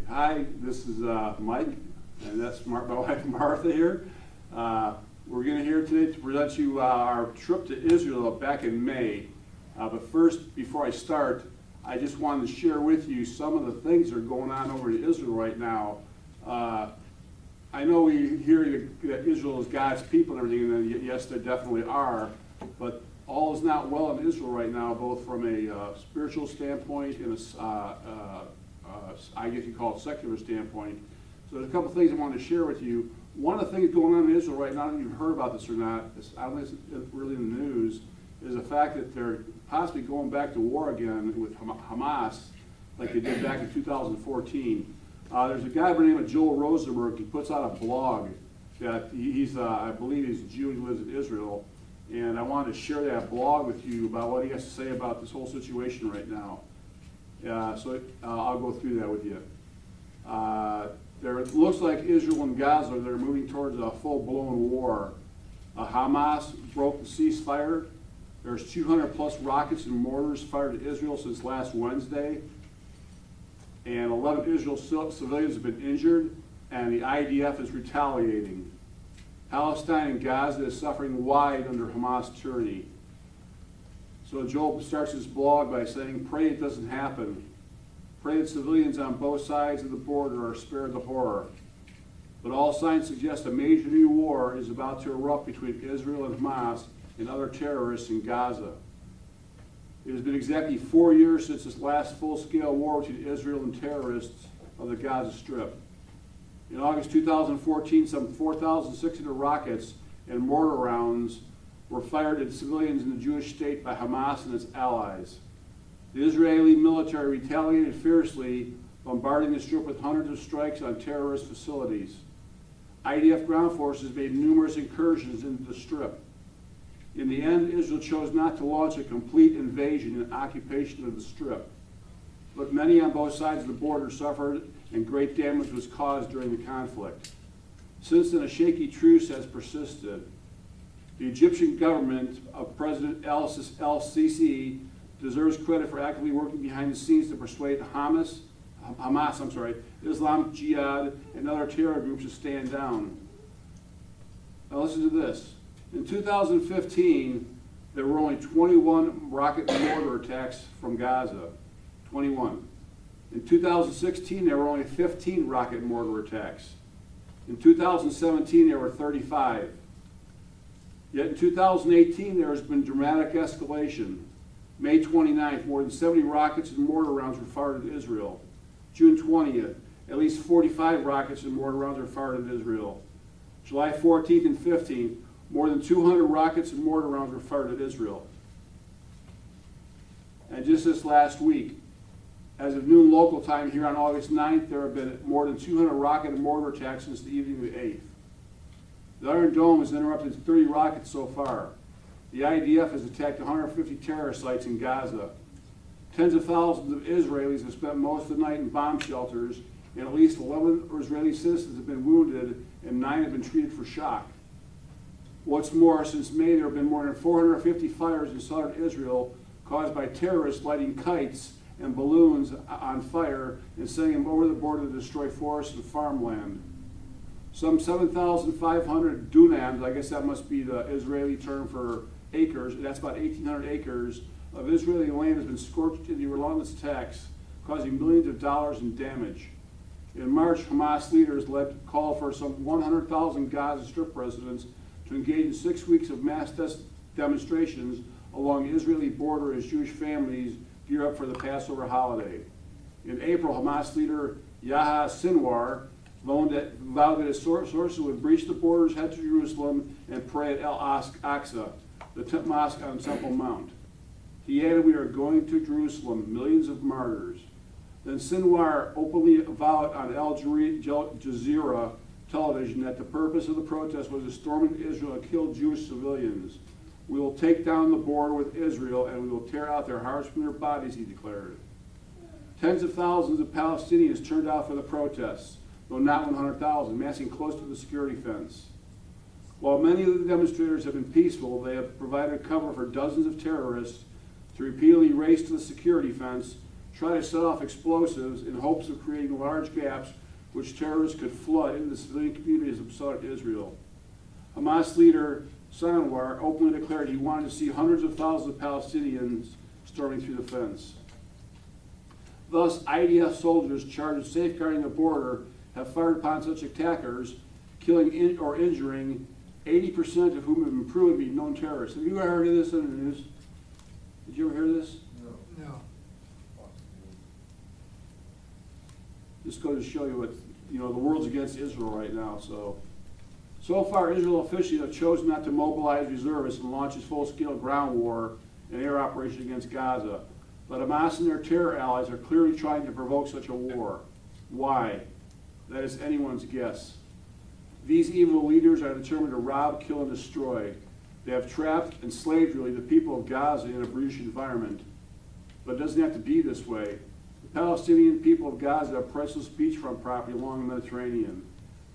Hi, this is Mike, and that's my wife Martha here. We're going to here today to present you our trip to Israel back in May. But first, before I start, I just wanted to share with you some of the things that are going on over in Israel right now. I know we hear that Israel is God's people and everything, and yes, there definitely are, but all is not well in Israel right now, both from a spiritual standpoint and I guess you call it secular standpoint. So there's a couple things I wanted to share with you. One of the things going on in Israel right now, I don't know if you've heard about this or not, I don't think it's really in the news, is the fact that they're possibly going back to war again with Hamas, like they did back in 2014. There's a guy by the name of Joel Rosenberg. He puts out a blog that he's, I believe he's a Jew, he lives in Israel, and I wanted to share that blog with you about what he has to say about this whole situation right now. I'll go through that with you. It looks like Israel and Gaza, they're moving towards a full-blown war. Hamas broke the ceasefire. There's 200 plus rockets and mortars fired at Israel since last Wednesday. And 11 Israel civilians have been injured, and the IDF is retaliating. Palestine and Gaza is suffering wide under Hamas tyranny. So Joel starts his blog by saying, pray it doesn't happen. Pray that civilians on both sides of the border are spared the horror. But all signs suggest a major new war is about to erupt between Israel and Hamas and other terrorists in Gaza. It has been exactly 4 years since this last full-scale war between Israel and terrorists of the Gaza Strip. In August 2014, some 4,600 rockets and mortar rounds were fired at civilians in the Jewish state by Hamas and its allies. The Israeli military retaliated fiercely, bombarding the Strip with hundreds of strikes on terrorist facilities. IDF ground forces made numerous incursions into the Strip. In the end, Israel chose not to launch a complete invasion and occupation of the Strip. But many on both sides of the border suffered, and great damage was caused during the conflict. Since then, a shaky truce has persisted. The Egyptian government of President El-Sisi deserves credit for actively working behind the scenes to persuade Hamas, Islamic Jihad, and other terror groups to stand down. Now listen to this. In 2015, there were only 21 rocket and mortar attacks from Gaza. 21. In 2016, there were only 15 rocket and mortar attacks. In 2017, there were 35. Yet in 2018, there has been dramatic escalation. May 29th, more than 70 rockets and mortar rounds were fired at Israel. June 20th, at least 45 rockets and mortar rounds were fired at Israel. July 14th and 15th, more than 200 rockets and mortar rounds were fired at Israel. And just this last week, as of noon local time here on August 9th, there have been more than 200 rocket and mortar attacks since the evening of the 8th. The Iron Dome has interrupted 30 rockets so far. The IDF has attacked 150 terrorist sites in Gaza. Tens of thousands of Israelis have spent most of the night in bomb shelters, and at least 11 Israeli citizens have been wounded, and 9 have been treated for shock. What's more, since May, there have been more than 450 fires in southern Israel caused by terrorists lighting kites and balloons on fire and sending them over the border to destroy forests and farmland. Some 7,500 dunams, I guess that must be the Israeli term for acres, that's about 1,800 acres, of Israeli land has been scorched in the relentless attacks, causing millions of dollars in damage. In March, Hamas leaders called for some 100,000 Gaza Strip residents to engage in 6 weeks of mass demonstrations along the Israeli border as Jewish families gear up for the Passover holiday. In April, Hamas leader Yahya Sinwar vowed that his sources would breach the borders, head to Jerusalem, and pray at Al-Aqsa, the mosque on Temple Mount. He added, "We are going to Jerusalem, millions of martyrs." Then Sinwar openly vowed on Al Jazeera television that the purpose of the protest was to storm into Israel and kill Jewish civilians. "We will take down the border with Israel, and we will tear out their hearts from their bodies," he declared. Tens of thousands of Palestinians turned out for the protests, though not 100,000, massing close to the security fence. While many of the demonstrators have been peaceful, they have provided cover for dozens of terrorists to repeatedly race to the security fence, try to set off explosives in hopes of creating large gaps which terrorists could flood into the civilian communities of southern Israel. Hamas leader Sinwar openly declared he wanted to see hundreds of thousands of Palestinians storming through the fence. Thus, IDF soldiers charged with safeguarding the border have fired upon such attackers, killing or injuring 80% of whom have been proven to be known terrorists. Have you ever heard of this in the news? Did you ever hear this? No. Just goes to show you what, the world's against Israel right now. So far, Israel officials have chosen not to mobilize reservists and launch a full-scale ground war and air operation against Gaza. But Hamas and their terror allies are clearly trying to provoke such a war. Why? That is anyone's guess. These evil leaders are determined to rob, kill, and destroy. They have trapped, enslaved really, the people of Gaza in a brutish environment. But it doesn't have to be this way. The Palestinian people of Gaza have priceless beachfront property along the Mediterranean.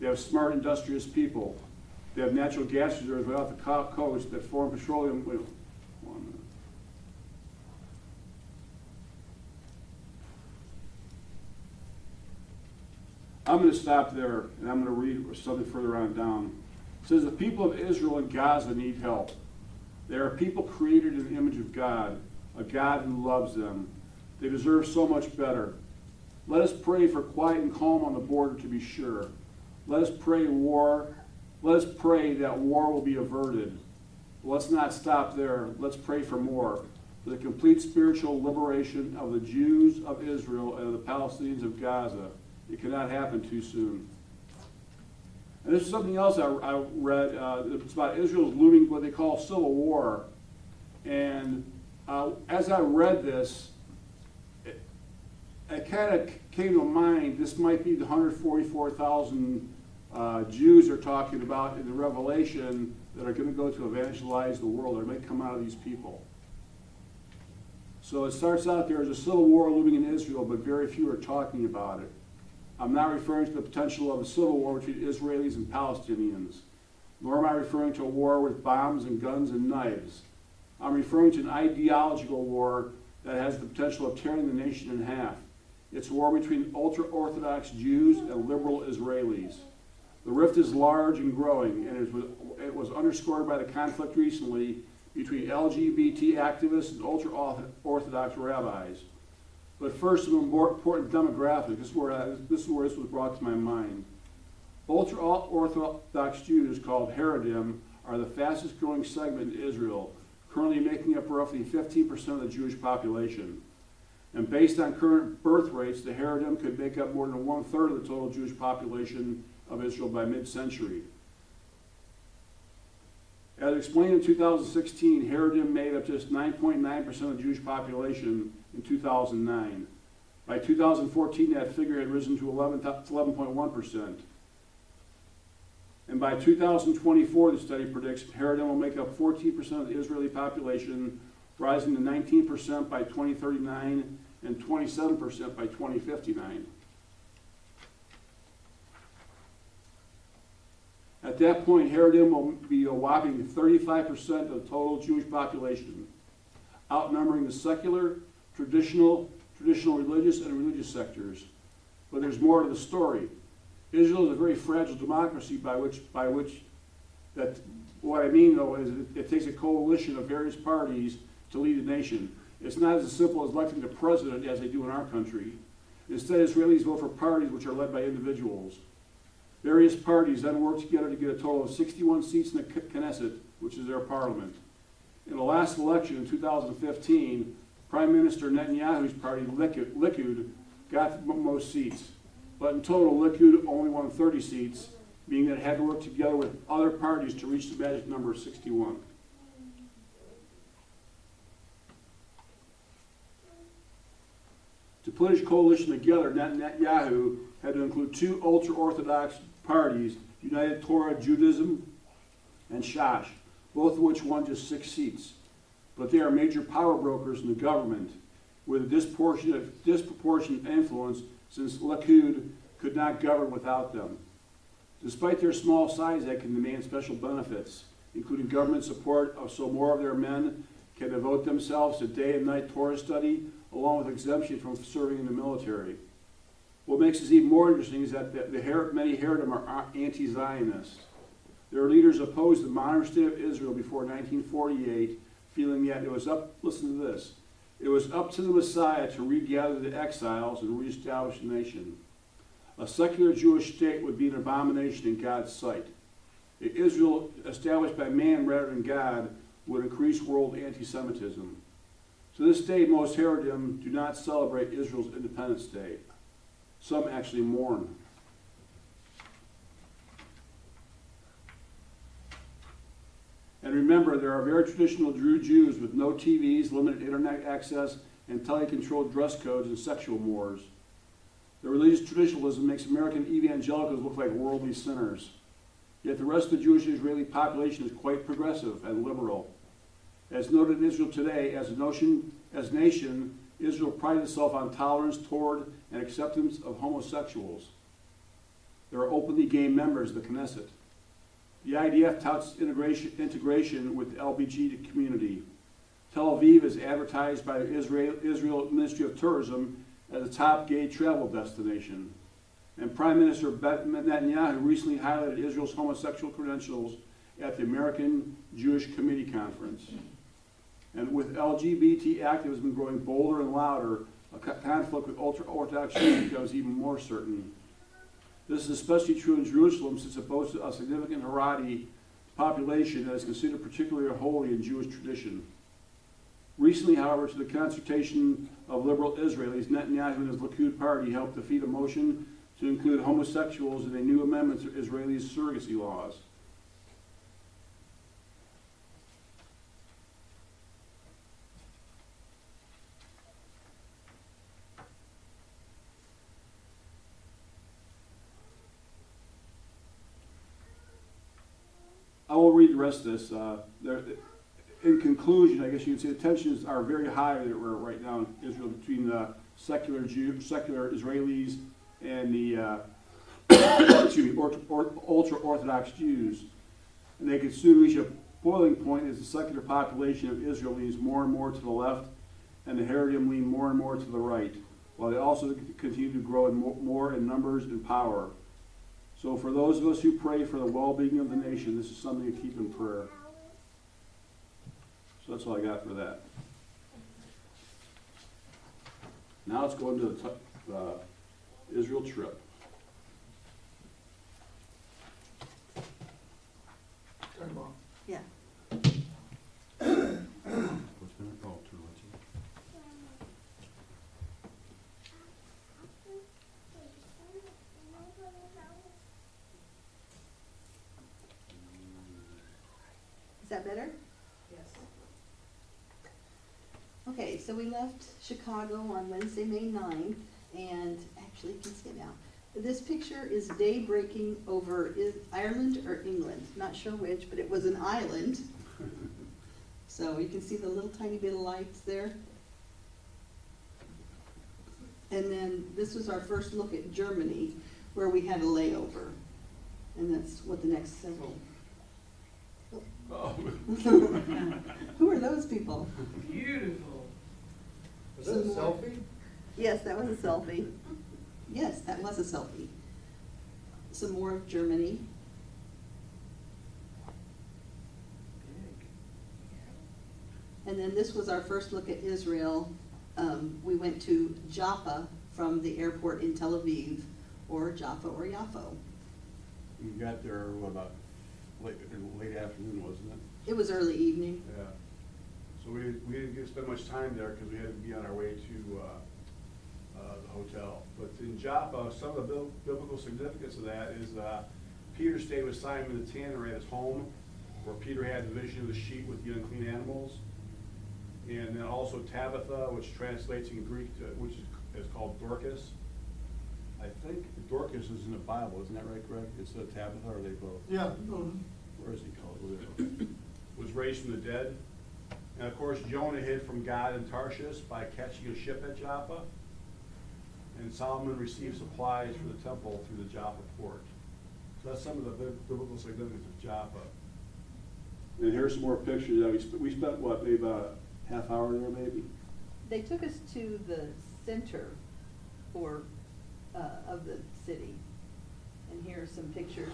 They have smart, industrious people. They have natural gas reserves right off the coast that form petroleum. Wait, 1 minute. I'm going to stop there, and I'm going to read something further on down. It says, the people of Israel and Gaza need help. They are people created in the image of God, a God who loves them. They deserve so much better. Let us pray for quiet and calm on the border to be sure. Let us pray that war will be averted. Let's not stop there. Let's pray for more. For the complete spiritual liberation of the Jews of Israel and of the Palestinians of Gaza. It cannot happen too soon. And this is something else I read. It's about Israel's looming, what they call civil war. And as I read this, it kind of came to mind, this might be the 144,000 Jews they're talking about in the Revelation that are going to go to evangelize the world, or may come out of these people. So it starts out there as a civil war looming in Israel, but very few are talking about it. I'm not referring to the potential of a civil war between Israelis and Palestinians, nor am I referring to a war with bombs and guns and knives. I'm referring to an ideological war that has the potential of tearing the nation in half. It's a war between ultra-Orthodox Jews and liberal Israelis. The rift is large and growing, and it was underscored by the conflict recently between LGBT activists and ultra-Orthodox rabbis. But first, some important demographics. This is where this was brought to my mind. Ultra-Orthodox Jews, called Haredim, are the fastest growing segment in Israel, currently making up roughly 15% of the Jewish population. And based on current birth rates, the Haredim could make up more than 1/3 of the total Jewish population of Israel by mid-century. As explained in 2016, Haredim made up just 9.9% of the Jewish population in 2009. By 2014, that figure had risen to 11.1%. And by 2024, the study predicts Haredim will make up 14% of the Israeli population, rising to 19% by 2039 and 27% by 2059. At that point, Haredim will be a whopping 35% of the total Jewish population, outnumbering the secular, traditional religious, and religious sectors. But there's more to the story. Israel is a very fragile democracy what I mean though is it takes a coalition of various parties to lead a nation. It's not as simple as electing the president as they do in our country. Instead, Israelis vote for parties which are led by individuals. Various parties then work together to get a total of 61 seats in the Knesset, which is their parliament. In the last election in 2015, Prime Minister Netanyahu's party, Likud, got most seats. But in total, Likud only won 30 seats, meaning that it had to work together with other parties to reach the magic number of 61. To put his coalition together, Netanyahu had to include two ultra-Orthodox parties, United Torah Judaism and Shash, both of which won just 6 seats. But they are major power brokers in the government with a disproportionate influence, since Likud could not govern without them. Despite their small size, they can demand special benefits, including government support so more of their men can devote themselves to day and night Torah study, along with exemption from serving in the military. What makes this even more interesting is that many Haredim are anti-Zionist. Their leaders opposed the modern state of Israel before 1948, feeling that it was up, listen to this, it was up to the Messiah to regather the exiles and reestablish the nation. A secular Jewish state would be an abomination in God's sight. Israel established by man rather than God would increase world anti-Semitism. To this day, most Haredim do not celebrate Israel's Independence Day. Some actually mourn. And remember, there are very traditional Jews with no TVs, limited internet access, and tightly controlled dress codes and sexual mores. The religious traditionalism makes American evangelicals look like worldly sinners. Yet the rest of the Jewish Israeli population is quite progressive and liberal. As noted in Israel today, as a nation, Israel prides itself on tolerance toward and acceptance of homosexuals. There are openly gay members of the Knesset. The IDF touts integration with the LGBT community. Tel Aviv is advertised by the Israel Ministry of Tourism as a top gay travel destination. And Prime Minister Netanyahu recently highlighted Israel's homosexual credentials at the American Jewish Committee Conference. And with LGBT activism growing bolder and louder, a conflict with ultra-Orthodox Jews becomes even more certain. This is especially true in Jerusalem, since it boasts a significant Haredi population that is considered particularly holy in Jewish tradition. Recently, however, to the consultation of liberal Israelis, Netanyahu and his Likud party helped defeat a motion to include homosexuals in a new amendment to Israeli surrogacy laws. I will read the rest of this. In conclusion, I guess you could say the tensions are very high right now in Israel between the secular Israelis and the ultra-Orthodox Jews. And they could soon reach a boiling point as the secular population of Israel leans more and more to the left, and the Haredim lean more and more to the right, while they also continue to grow more in numbers and power. So for those of us who pray for the well-being of the nation, this is something to keep in prayer. So that's all I got for that. Now let's go into the Israel trip. Turn them off. Yeah. What's been a call to Is that better? Yes. Okay, so we left Chicago on Wednesday, May 9th, and actually, you can see it now. This picture is day breaking over Ireland or England, not sure which, but it was an island. So you can see the little tiny bit of lights there. And then this was our first look at Germany, where we had a layover. And that's what the next several. Oh. Who are those people? Beautiful. Was that a Some more. selfie? Yes, that was a selfie. Yes, that was a selfie. Some more of Germany. Big. And then this was our first look at Israel. We went to Jaffa from the airport in Tel Aviv, or Jaffa or Yaffo. You got there, what, about late afternoon, wasn't it? It was early evening. Yeah. So we didn't get to spend much time there because we had to be on our way to the hotel. But in Jaffa, some of the biblical significance of that is Peter stayed with Simon the tanner at his home, where Peter had the vision of the sheep with the unclean animals. And then also Tabitha, which translates in Greek, which is called Dorcas. I think Dorcas is in the Bible, isn't that right, Greg? It's Tabitha, or are they both? Yeah. Where is he called? Was raised from the dead. And of course, Jonah hid from God in Tarshish by catching a ship at Jaffa. And Solomon received supplies for the temple through the Jaffa port. So that's some of the biblical significance of Jaffa. And here's some more pictures. We spent what, maybe about a half hour there, maybe? they took us to the center for, of the city. And here are some pictures.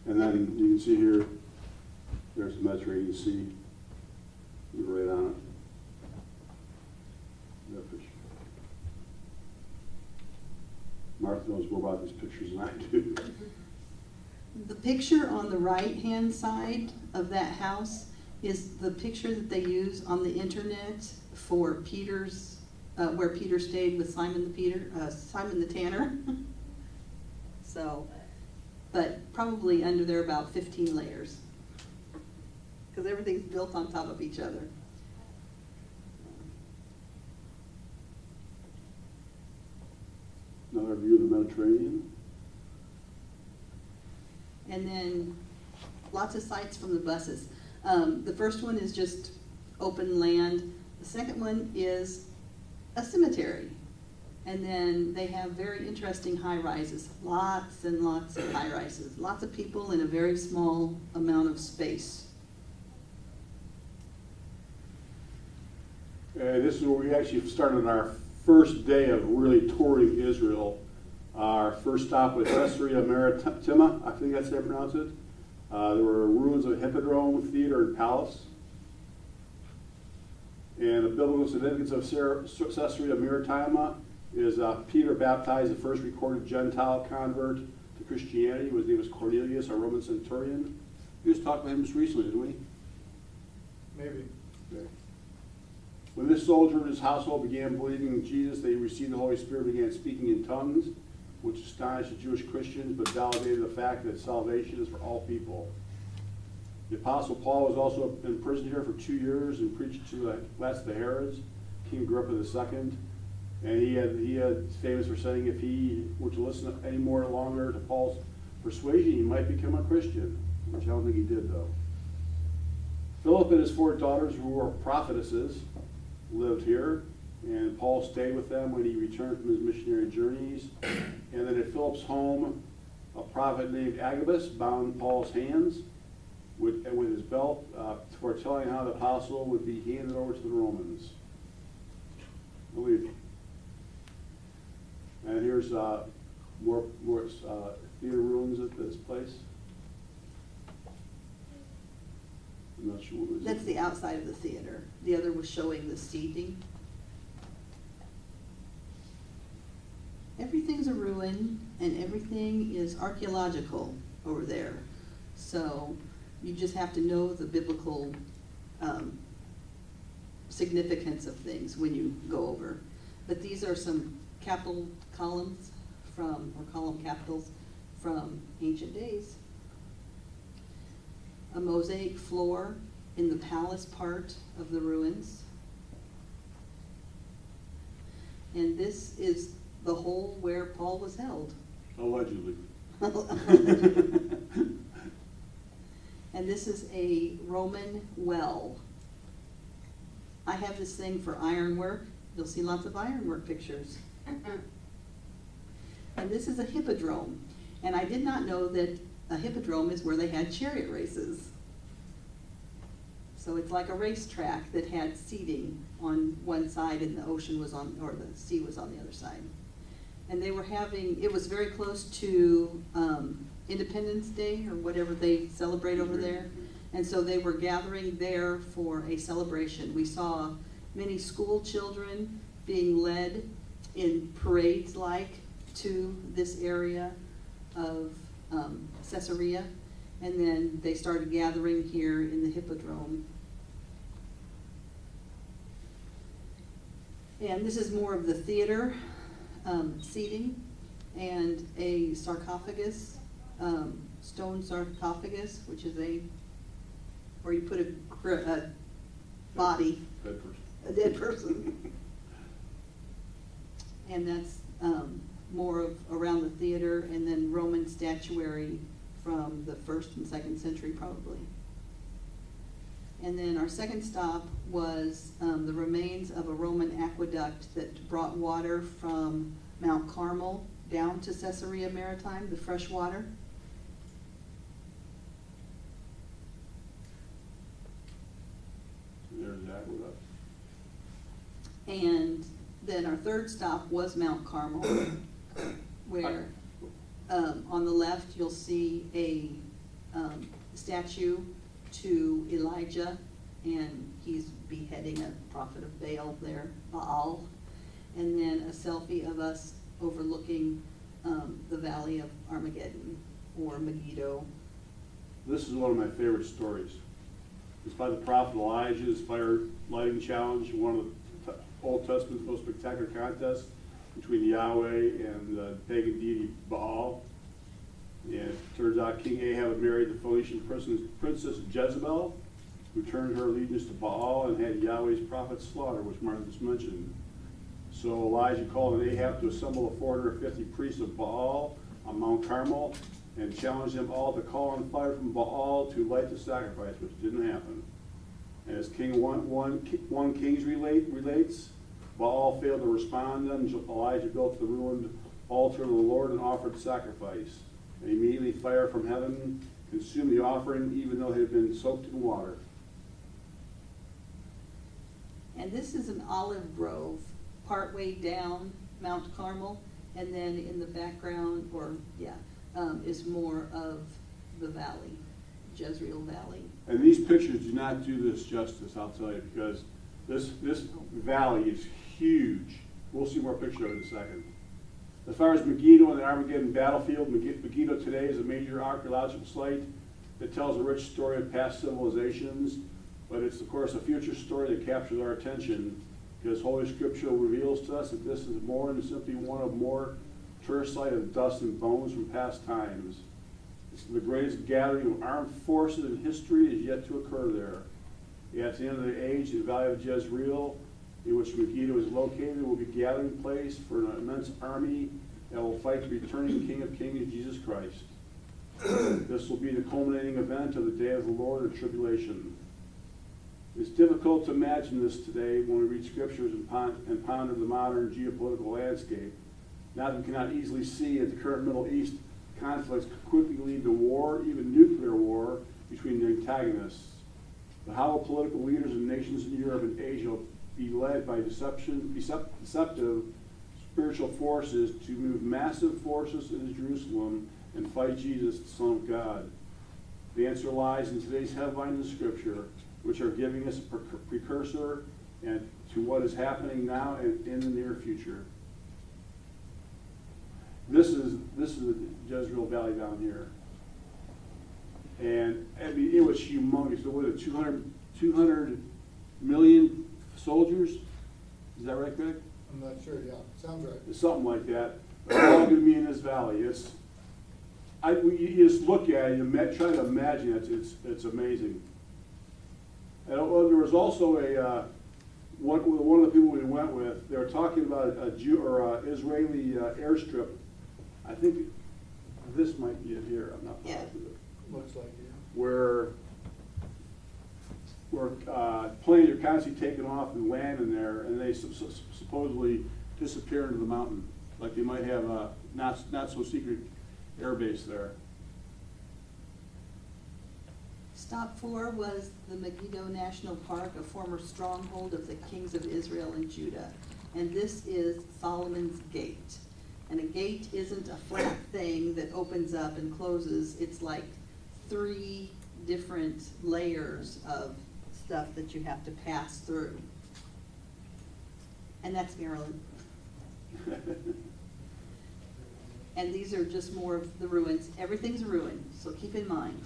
And then you can see here, there's the Mediterranean Sea, right on it. That picture. Martha knows more about these pictures than I do. The picture on the right-hand side of that house is the picture that they use on the internet for Peter's, where Peter stayed with Simon the Tanner. So, but probably under there about 15 layers. Because everything's built on top of each other. Another view of the Mediterranean. And then lots of sights from the buses. The first one is just open land. The second one is a cemetery. And then they have very interesting high rises. Lots and lots of high rises. Lots of people in a very small amount of space. This is where we actually started our first day of really touring Israel. Our first stop was Caesarea Maritima, I think that's how you pronounce it. There were ruins of a hippodrome, theater, and palace. And the biblical significance of Caesarea Maritima is Peter baptized the first recorded Gentile convert to Christianity. His name was Cornelius, a Roman centurion. We just talked about him just recently, didn't we? Maybe. Okay. When this soldier and his household began believing in Jesus, they received the Holy Spirit and began speaking in tongues, which astonished the Jewish Christians, but validated the fact that salvation is for all people. The Apostle Paul was also imprisoned here for 2 years and preached to the Herods, King Agrippa II. And he had famous for saying if he were to listen any more longer to Paul's persuasion, he might become a Christian, which I don't think he did, though. Philip and his 4 daughters, who were prophetesses, lived here, and Paul stayed with them when he returned from his missionary journeys. And then at Philip's home, a prophet named Agabus bound Paul's hands with his belt, foretelling how the apostle would be handed over to the Romans. I believe. And here's more theater rooms at this place. I'm not sure what it is. That's the outside of the theater. The other was showing the seating. Everything's a ruin and everything is archaeological over there. So you just have to know the biblical significance of things when you go over. But these are some capital columns or column capitals from ancient days. A mosaic floor in the palace part of the ruins. And this is the hole where Paul was held. Allegedly. And this is a Roman well. I have this thing for ironwork. You'll see lots of ironwork pictures. And this is a hippodrome. And I did not know that a hippodrome is where they had chariot races. So it's like a racetrack that had seating on one side and the ocean was on, or the sea was on the other side. And they were having, it was very close to Independence Day or whatever they celebrate over there. And so they were gathering there for a celebration. We saw many school children being led in parades like to this area of Caesarea. And then they started gathering here in the Hippodrome. And this is more of the theater seating and a sarcophagus, stone sarcophagus, which is where you put a body, Dead person. a dead person. And that's more of around the theater, and then Roman statuary from the 1st and 2nd century probably. And then our second stop was the remains of a Roman aqueduct that brought water from Mount Carmel down to Caesarea Maritima, the fresh water. And then our third stop was Mount Carmel, where on the left you'll see a statue to Elijah, and he's beheading a prophet of Baal there, Baal. And then a selfie of us overlooking the valley of Armageddon, or Megiddo. This is one of my favorite stories. It's by the prophet Elijah's fire lighting challenge, one of the Old Testament's most spectacular contests between Yahweh and the pagan deity Baal. And it turns out King Ahab had married the Phoenician princess Jezebel, who turned her allegiance to Baal and had Yahweh's prophets slaughtered, which Martha just mentioned. So Elijah called on Ahab to assemble the 450 priests of Baal on Mount Carmel and challenged them all to call on fire from Baal to light the sacrifice, which didn't happen. And as King 1 Kings relates, Baal failed to respond to them. Elijah built the ruined altar of the Lord and offered sacrifice. And immediately fire from heaven consumed the offering, even though it had been soaked in water. And this is an olive grove partway down Mount Carmel, and then in the background, is more of the valley, Jezreel Valley. And these pictures do not do this justice, I'll tell you, because this valley is huge. We'll see more pictures of it in a second. As far as Megiddo and the Armageddon battlefield, Megiddo today is a major archaeological site that tells a rich story of past civilizations, but it's, of course, a future story that captures our attention, because Holy Scripture reveals to us that this is more than simply one of more tourist site of dust and bones from past times. It's the greatest gathering of armed forces in history is yet to occur there. At the end of the age, the valley of Jezreel, in which Megiddo is located, will be a gathering place for an immense army that will fight the returning King of Kings, Jesus Christ. This will be the culminating event of the day of the Lord and tribulation. It's difficult to imagine this today when we read scriptures and ponder the modern geopolitical landscape. Now that we cannot easily see that the current Middle East conflicts could quickly lead to war, even nuclear war, between the antagonists. But how will political leaders in nations in Europe and Asia be led by deceptive spiritual forces to move massive forces into Jerusalem and fight Jesus, the Son of God? The answer lies in today's headlines in Scripture, which are giving us a precursor and to what is happening now and in the near future. This is the Jezreel Valley down here. And I mean, it was humongous. There was 200 million soldiers. Is that right, Greg? I'm not sure, yeah, sounds right. Something like that. They're all going to be in this valley. You just look at it and try to imagine it. It's amazing. And there was also one of the people we went with. They were talking about a Israeli airstrip. I think this might be it here. I'm not positive. Looks like, yeah. Where planes are constantly taking off and landing there, and they supposedly disappear into the mountain, like they might have a not so secret air base there. Stop 4 was the Megiddo National Park, a former stronghold of the kings of Israel and Judah. And this is Solomon's Gate. And a gate isn't a flat thing that opens up and closes. It's like 3 different layers of stuff that you have to pass through. And that's Maryland. And these are just more of the ruins. Everything's a ruin, so keep in mind.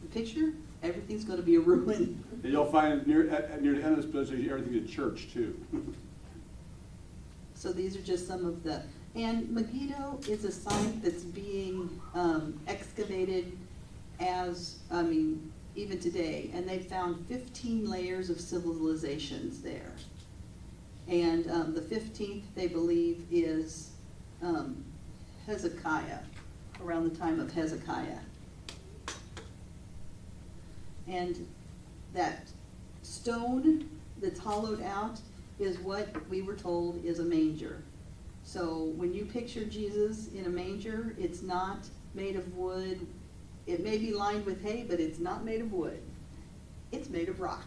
The picture, everything's going to be a ruin. And you'll find near the end of this place, everything's a church too. So these are just some of the, and Megiddo is a site that's being excavated even today, and they found 15 layers of civilizations there. And the 15th, they believe, is Hezekiah, around the time of Hezekiah. And that stone that's hollowed out is what we were told is a manger. So when you picture Jesus in a manger, it's not made of wood. It may be lined with hay, but it's not made of wood. It's made of rock.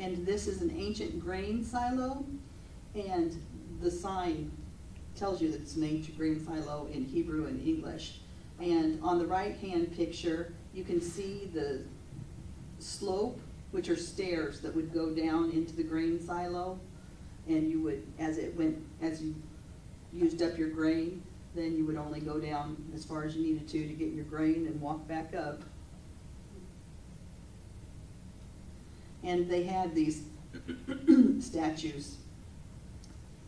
And this is an ancient grain silo, and the sign tells you that it's an ancient grain silo in Hebrew and English. And on the right-hand picture, you can see the slope, which are stairs that would go down into the grain silo. And you would, as you used up your grain, then you would only go down as far as you needed to get your grain and walk back up. And they had these statues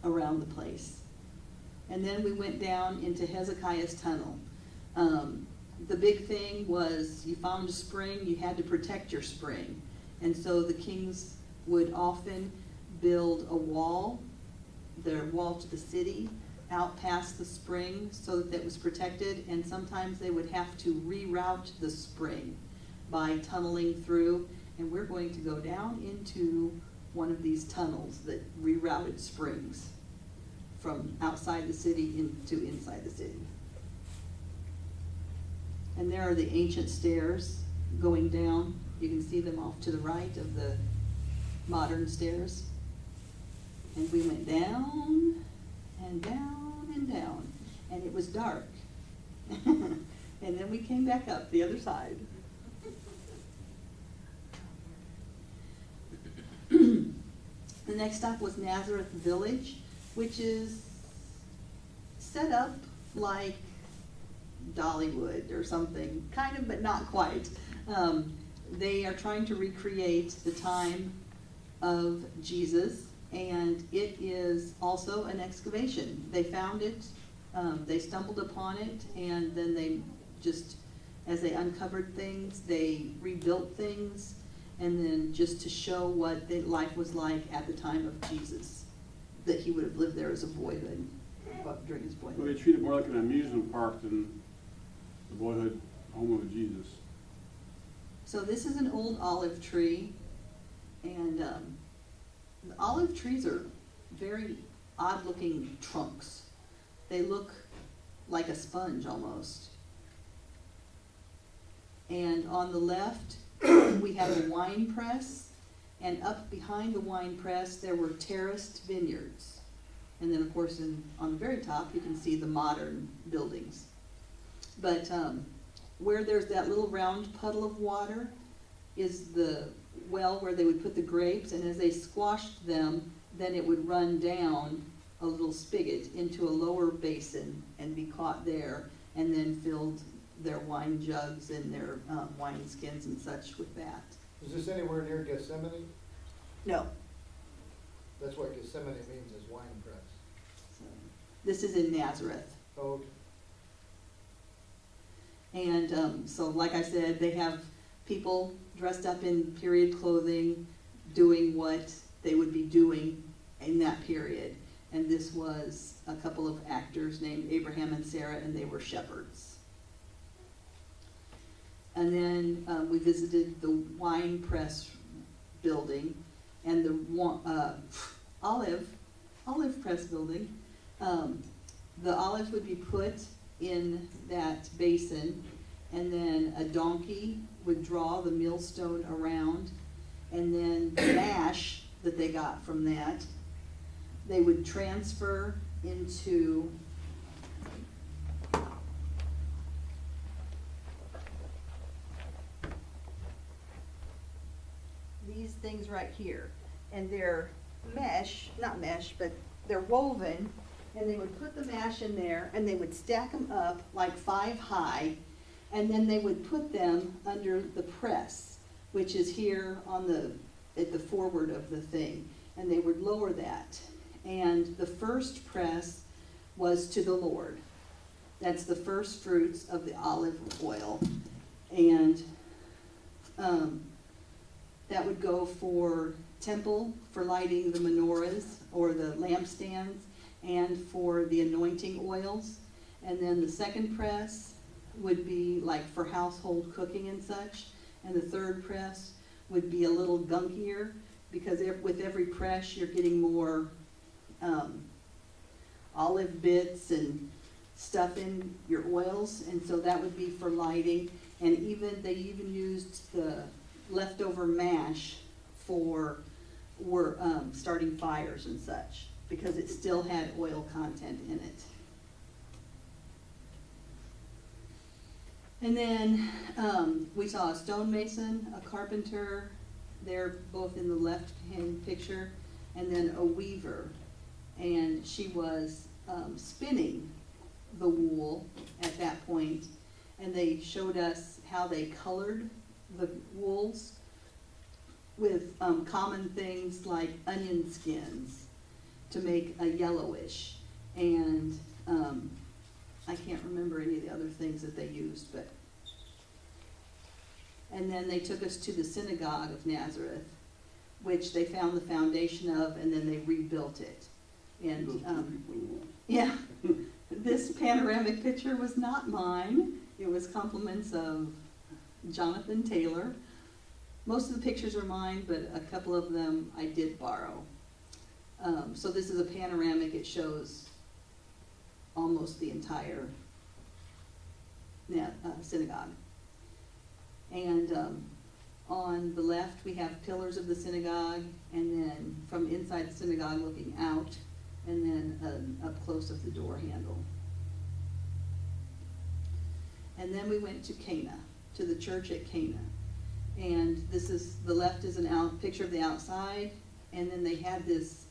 around the place. And then we went down into Hezekiah's tunnel. The big thing was you found a spring, you had to protect your spring. And so the kings would often build a wall, their wall to the city, out past the spring so that it was protected, and sometimes they would have to reroute the spring by tunneling through, and we're going to go down into one of these tunnels that rerouted springs from outside the city into inside the city. And there are the ancient stairs going down. You can see them off to the right of the modern stairs. And we went down and down and down, and it was dark. And then we came back up the other side. The next stop was Nazareth Village, which is set up like Dollywood or something, kind of, but not quite. They are trying to recreate the time of Jesus, and it is also an excavation. They found it, they stumbled upon it, and then they just, as they uncovered things, they rebuilt things, and then just to show what the life was like at the time of Jesus, that he would have lived there as a boyhood, during his Well, boyhood. they treat it more like an amusement park than the boyhood home of Jesus. So this is an old olive tree, and the olive trees are very odd-looking trunks. They look like a sponge almost. And on the left, we have a wine press, and up behind the wine press, there were terraced vineyards. And then, of course, on the very top, you can see the modern buildings. But where there's that little round puddle of water is the well where they would put the grapes, and as they squashed them, then it would run down a little spigot into a lower basin and be caught there, and then filled their wine jugs and their wine skins and such with that. Is this anywhere near Gethsemane? No. That's what Gethsemane means, is wine press. So, this is in Nazareth. Oh, okay. And so, like I said, they have people dressed up in period clothing doing what they would be doing in that period. And this was a couple of actors named Abraham and Sarah, and they were shepherds. And then we visited the wine press building and the olive press building. The olives would be put in that basin, and then a donkey would draw the millstone around, and then the mash that they got from that, they would transfer into these things right here. And they're not mesh, but they're woven, and they would put the mash in there, and they would stack them up like 5 high, and then they would put them under the press, which is here at the forward of the thing, and they would lower that. And the first press was to the Lord. That's the first fruits of the olive oil. And that would go for temple, for lighting the menorahs or the lampstands, and for the anointing oils. And then the second press would be like for household cooking and such. And the third press would be a little gunkier, because with every press you're getting more olive bits and stuff in your oils, and so that would be for lighting. And they even used the leftover mash for were starting fires and such, because it still had oil content in it. And then we saw a stonemason, a carpenter, they're both in the left-hand picture, and then a weaver. And she was spinning the wool at that point, and they showed us how they colored the wools with common things like onion skins to make a yellowish, and I can't remember any of the other things that they used, but. And then they took us to the synagogue of Nazareth, which they found the foundation of, and then they rebuilt it. And yeah, this panoramic picture was not mine. It was compliments of Jonathan Taylor. Most of the pictures are mine, but a couple of them I did borrow. So this is a panoramic. It shows almost the entire synagogue. And on the left, we have pillars of the synagogue, and then from inside the synagogue looking out, and then up close of the door handle. And then we went to Cana, to the church at Cana. And this is, the left is a picture of the outside, and then they had this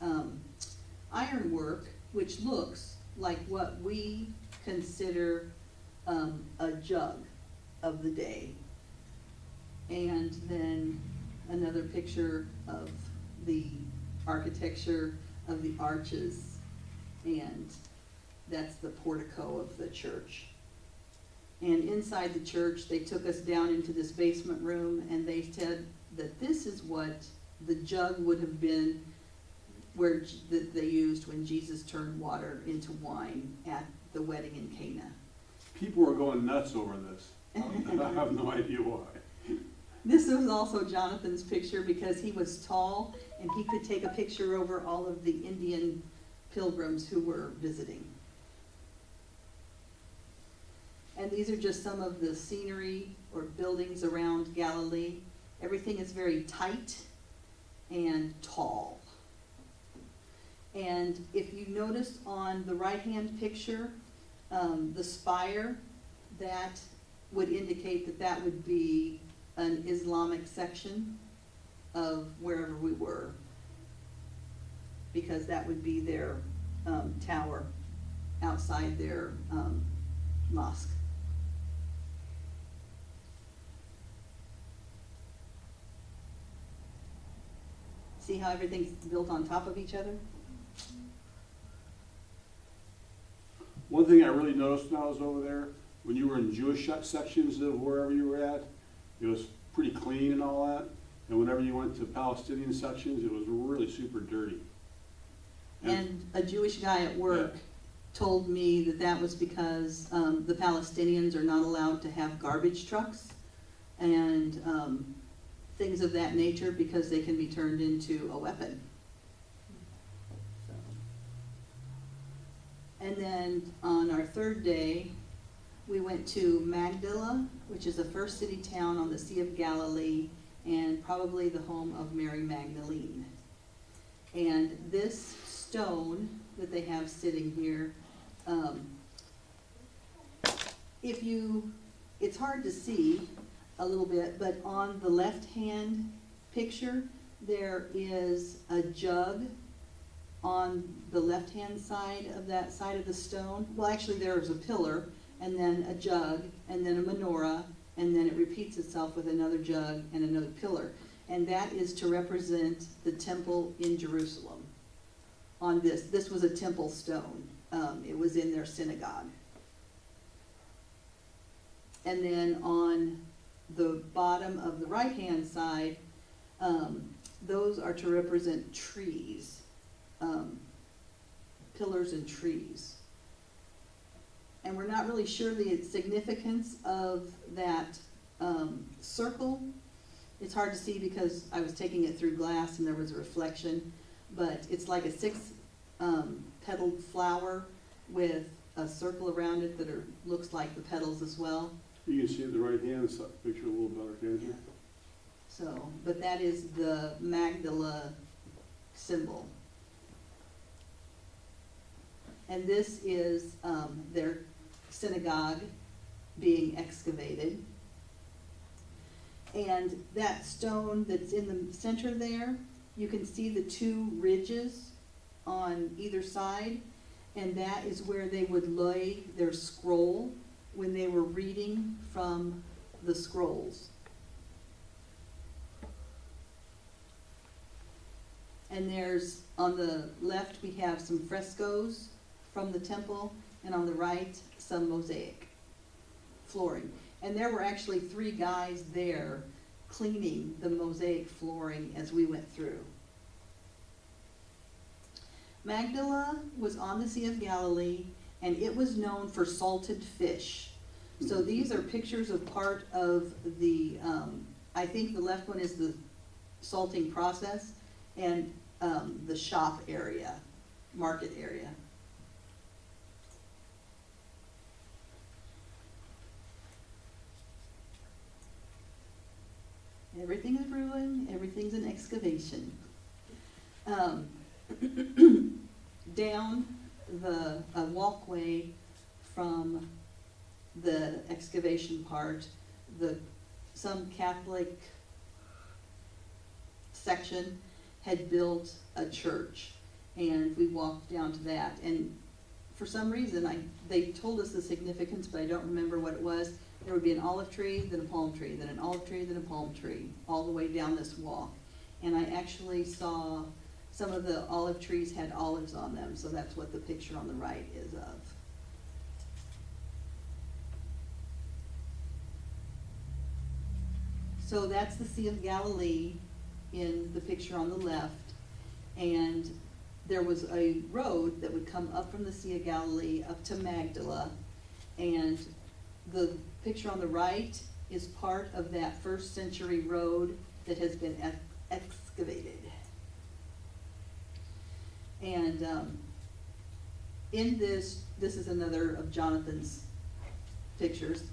ironwork, which looks like what we consider a jug of the day. And then another picture of the architecture of the arches, and that's the portico of the church. And inside the church, they took us down into this basement room, and they said that this is what the jug would have been that they used when Jesus turned water into wine at the wedding in Cana. People were going nuts over this. I have no idea why. This was also Jonathan's picture because he was tall and he could take a picture over all of the Indian pilgrims who were visiting. And these are just some of the scenery or buildings around Galilee. Everything is very tight and tall. And if you notice on the right-hand picture, the spire, that would indicate that that would be an Islamic section of wherever we were, because that would be their tower outside their mosque. See how everything's built on top of each other? One thing I really noticed when I was over there, when you were in Jewish sections of wherever you were at, it was pretty clean and all that. And whenever you went to Palestinian sections, it was really super dirty. And a Jewish guy at work told me that that was because the Palestinians are not allowed to have garbage trucks and things of that nature because they can be turned into a weapon. So. And then on our third day, we went to Magdala, which is the first city town on the Sea of Galilee and probably the home of Mary Magdalene. And this stone that they have sitting here, it's hard to see a little bit, but on the left-hand picture, there is a jug on the left-hand side of that side of the stone. Well, actually, there is a pillar, and then a jug, and then a menorah, and then it repeats itself with another jug and another pillar. And that is to represent the temple in Jerusalem. On this was a temple stone. It was in their synagogue. And then on the bottom of the right-hand side, those are to represent trees, pillars and trees. And we're not really sure the significance of that circle. It's hard to see because I was taking it through glass and there was a reflection, but it's like a six-petaled flower with a circle around it that looks like the petals as well. You can see the right-hand picture a little better, can't you? So, but that is the Magdala symbol. And this is their synagogue being excavated. And that stone that's in the center there, you can see the two ridges on either side, and that is where they would lay their scroll when they were reading from the scrolls. And there's, on the left, we have some frescoes from the temple, and on the right, some mosaic flooring. And there were actually 3 guys there cleaning the mosaic flooring as we went through. Magdala was on the Sea of Galilee, and it was known for salted fish. So these are pictures of part of the, I think the left one is the salting process, and the shop area, market area. Everything is ruined, everything's an excavation. Down the walkway from the excavation part, some Catholic section had built a church, and we walked down to that. And for some reason, they told us the significance, but I don't remember what it was. There would be an olive tree, then a palm tree, then an olive tree, then a palm tree, all the way down this walk. And I actually saw some of the olive trees had olives on them, so that's what the picture on the right is of. So that's the Sea of Galilee in the picture on the left. And there was a road that would come up from the Sea of Galilee up to Magdala. And the picture on the right is part of that 1st century road that has been excavated. And in this is another of Jonathan's pictures.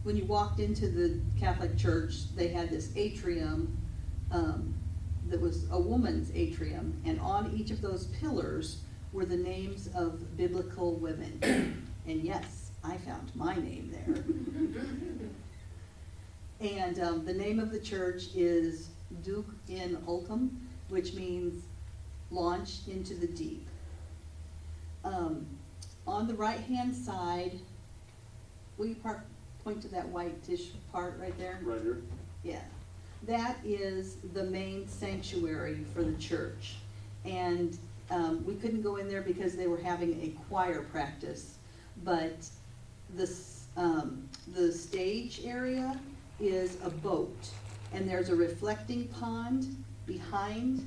When you walked into the Catholic Church, they had this atrium that was a woman's atrium, and on each of those pillars were the names of biblical women. And yes, I found my name there. And the name of the church is Duc in Ulcum, which means launched into the deep. On the right-hand side, will you point to that whitish part right there? Right here. Yeah. That is the main sanctuary for the church. And we couldn't go in there because they were having a choir practice. But the stage area is a boat. And there's a reflecting pond behind,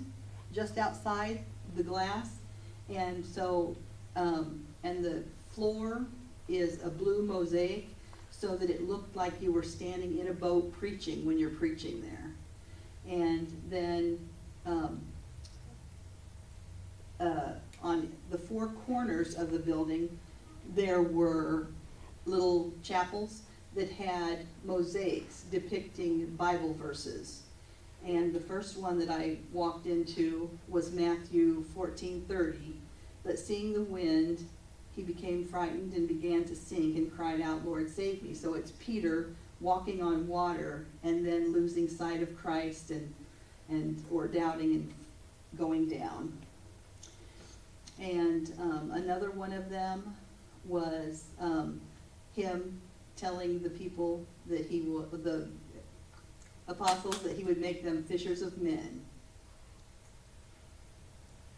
just outside the glass. And so, and the floor is a blue mosaic, so that it looked like you were standing in a boat preaching when you're preaching there. And then on the 4 corners of the building, there were little chapels that had mosaics depicting Bible verses. And the first one that I walked into was Matthew 14:30. But seeing the wind, he became frightened and began to sink and cried out, "Lord, save me." So it's Peter walking on water and then losing sight of Christ or doubting and going down. And another one of them was him telling the people that the apostles, that he would make them fishers of men.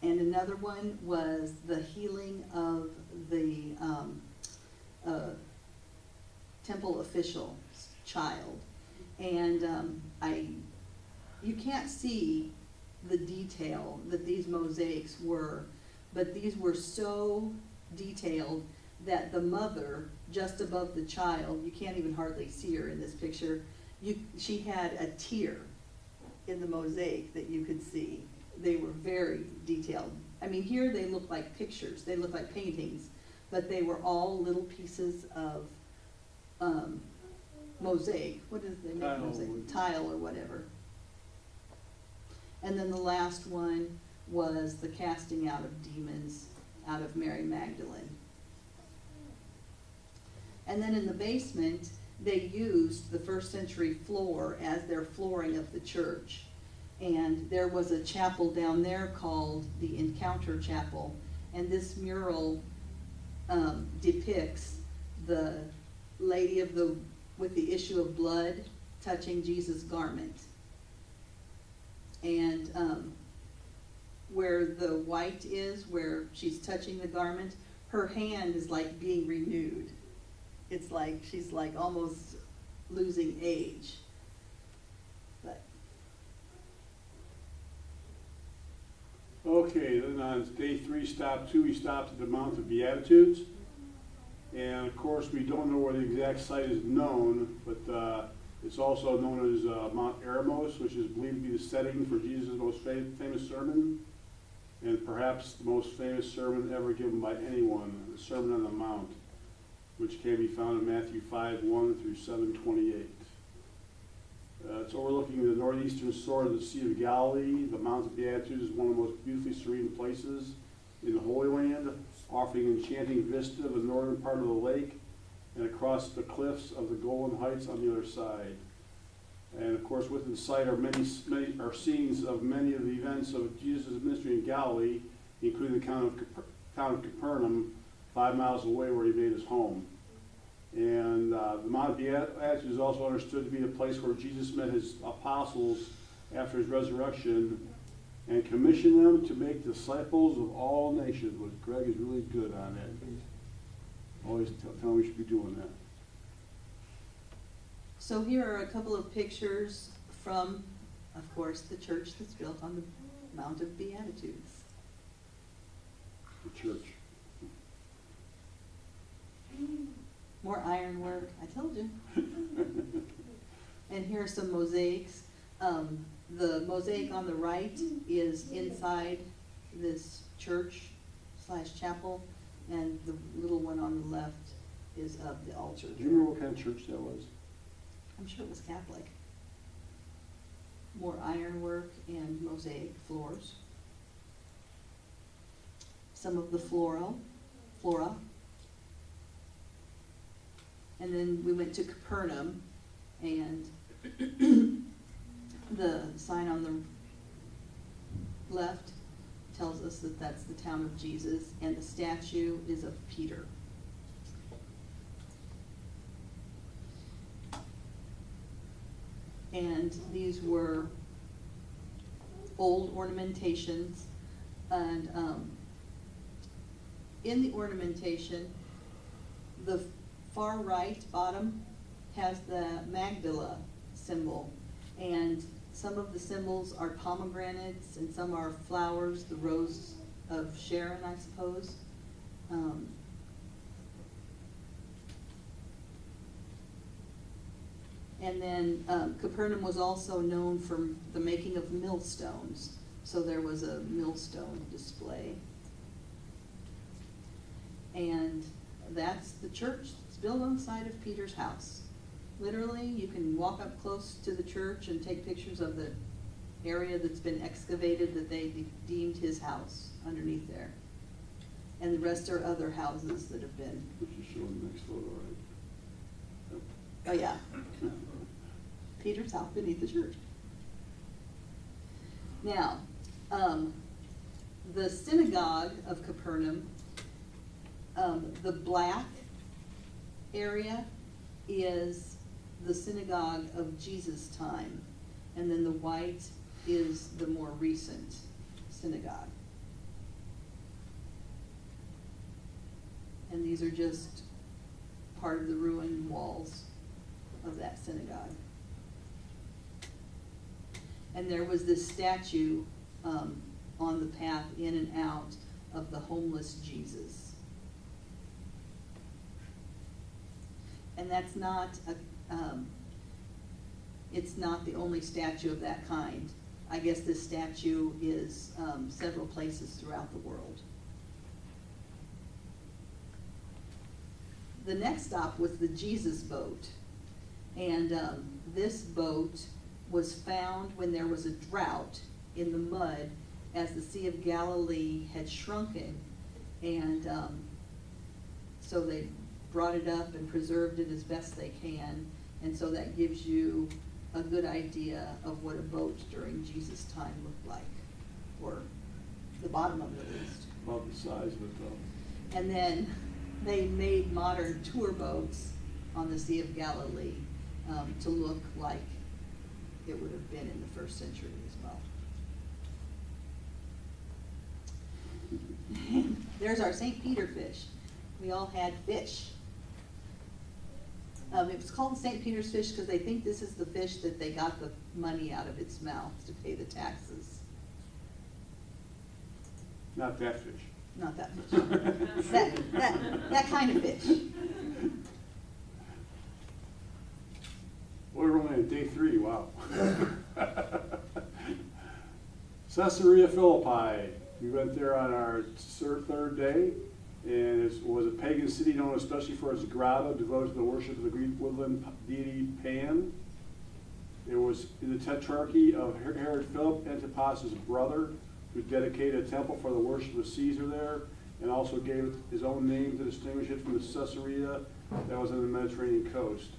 And another one was the healing of the temple official's child. And you can't see the detail that these mosaics were, but these were so detailed that the mother, just above the child, you can't even hardly see her in this picture, she had a tear in the mosaic that you could see. They were very detailed. I mean, here they look like pictures, they look like paintings, but they were all little pieces of mosaic. What is the name? Tile. Mosaic? Tile or whatever. And then the last one was the casting out of demons out of Mary Magdalene. And then in the basement, they used the first century floor as their flooring of the church. And there was a chapel down there called the Encounter Chapel. And this mural depicts the lady with the issue of blood touching Jesus' garment. And where the white is, where she's touching the garment, her hand is like being renewed. It's like she's like almost losing age. But Okay, then on day 3, stop 2, we stopped at the Mount of Beatitudes. And of course, we don't know where the exact site is known, but it's also known as Mount Eremos, which is believed to be the setting for Jesus' most famous sermon, and perhaps the most famous sermon ever given by anyone, the Sermon on the Mount, which can be found in Matthew 5:1 through 7:28. It's overlooking the northeastern shore of the Sea of Galilee. The Mount of Beatitudes is one of the most beautifully serene places in the Holy Land, offering an enchanting vista of the northern part of the lake and across the cliffs of the Golan Heights on the other side. And of course, within sight are many are scenes of many of the events of Jesus' ministry in Galilee, including the town of Capernaum, 5 miles away where he made his home. And the Mount of Beatitudes is also understood to be the place where Jesus met his apostles after his resurrection and commissioned them to make disciples of all nations, which Greg is really good on that. Always tell me we should be doing that. so here are a couple of pictures from, of course, the church that's built on the Mount of Beatitudes. The church. More ironwork, I told you. And here are some mosaics. The mosaic on the right is inside this church/chapel, and the little one on the left is of the altar. Do you remember what kind of church that was? I'm sure it was Catholic. More ironwork and mosaic floors. Some of the flora. And then we went to Capernaum, and the sign on the left tells us that that's the town of Jesus, and the statue is of Peter. And these were old ornamentations, and in the ornamentation, the far right bottom has the Magdala symbol, and some of the symbols are pomegranates and some are flowers, the rose of Sharon, I suppose. And then Capernaum was also known for the making of millstones, so there was a millstone display. And that's the church. It's built on the side of Peter's house. Literally, you can walk up close to the church and take pictures of the area that's been excavated that they deemed his house underneath there. And the rest are other houses that have been. Which is shown in the next photo, right? Oh, yeah. Peter's house beneath the church. Now, the synagogue of Capernaum, the black area is the synagogue of Jesus' time, and then the white is the more recent synagogue. And these are just part of the ruined walls of that synagogue. And there was this statue on the path in and out of the homeless Jesus. And that's not it's not the only statue of that kind. I guess this statue is several places throughout the world. The next stop was the Jesus boat. And this boat was found when there was a drought in the mud as the Sea of Galilee had shrunken. And so they brought it up and preserved it as best they can. And so that gives you a good idea of what a boat during Jesus' time looked like, or the bottom of it at least. About the size of it though. And then they made modern tour boats on the Sea of Galilee to look like it would have been in the first century as well. There's our St. Peter fish. We all had fish. It was called St. Peter's fish because they think this is the fish that they got the money out of its mouth to pay the taxes. Not that fish. Not that fish. that kind of fish. We're only on day 3, wow. Caesarea Philippi, we went there on our third day, and it was a pagan city known especially for its grotto devoted to the worship of the Greek woodland deity Pan. It was in the tetrarchy of Herod Philip, Antipas' brother, who dedicated a temple for the worship of Caesar there, and also gave it his own name to distinguish it from the Caesarea that was on the Mediterranean coast.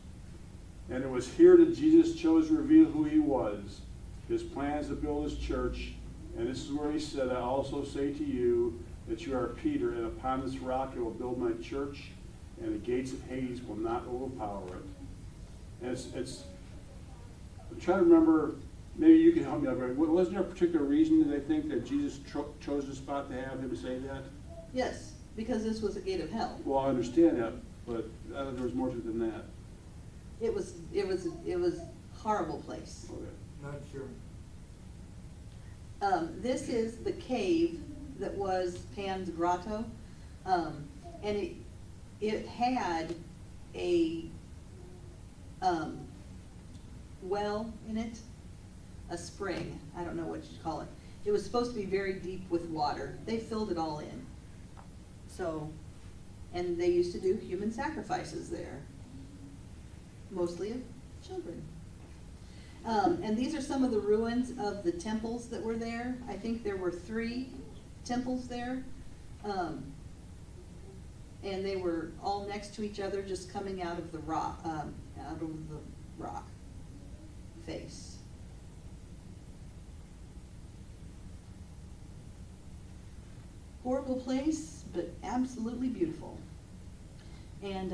And it was here that Jesus chose to reveal who he was, his plans to build his church, and this is where he said, I also say to you that you are Peter, and upon this rock I will build my church, and the gates of Hades will not overpower it. And I'm trying to remember, maybe you can help me out. Wasn't there a particular reason that they think that Jesus chose the spot to have him say that? Yes, because this was a gate of hell. Well, I understand that, but I thought there was more to it than that. It was a horrible place. Okay. Not sure. This is the cave that was Pan's grotto, and it had a well in it, a spring. I don't know what you'd call it. It was supposed to be very deep with water. They filled it all in. So, and they used to do human sacrifices there, mostly of children. And these are some of the ruins of the temples that were there. I think there were 3 temples there. And they were all next to each other, just coming out of the rock, face. Horrible place, but absolutely beautiful. And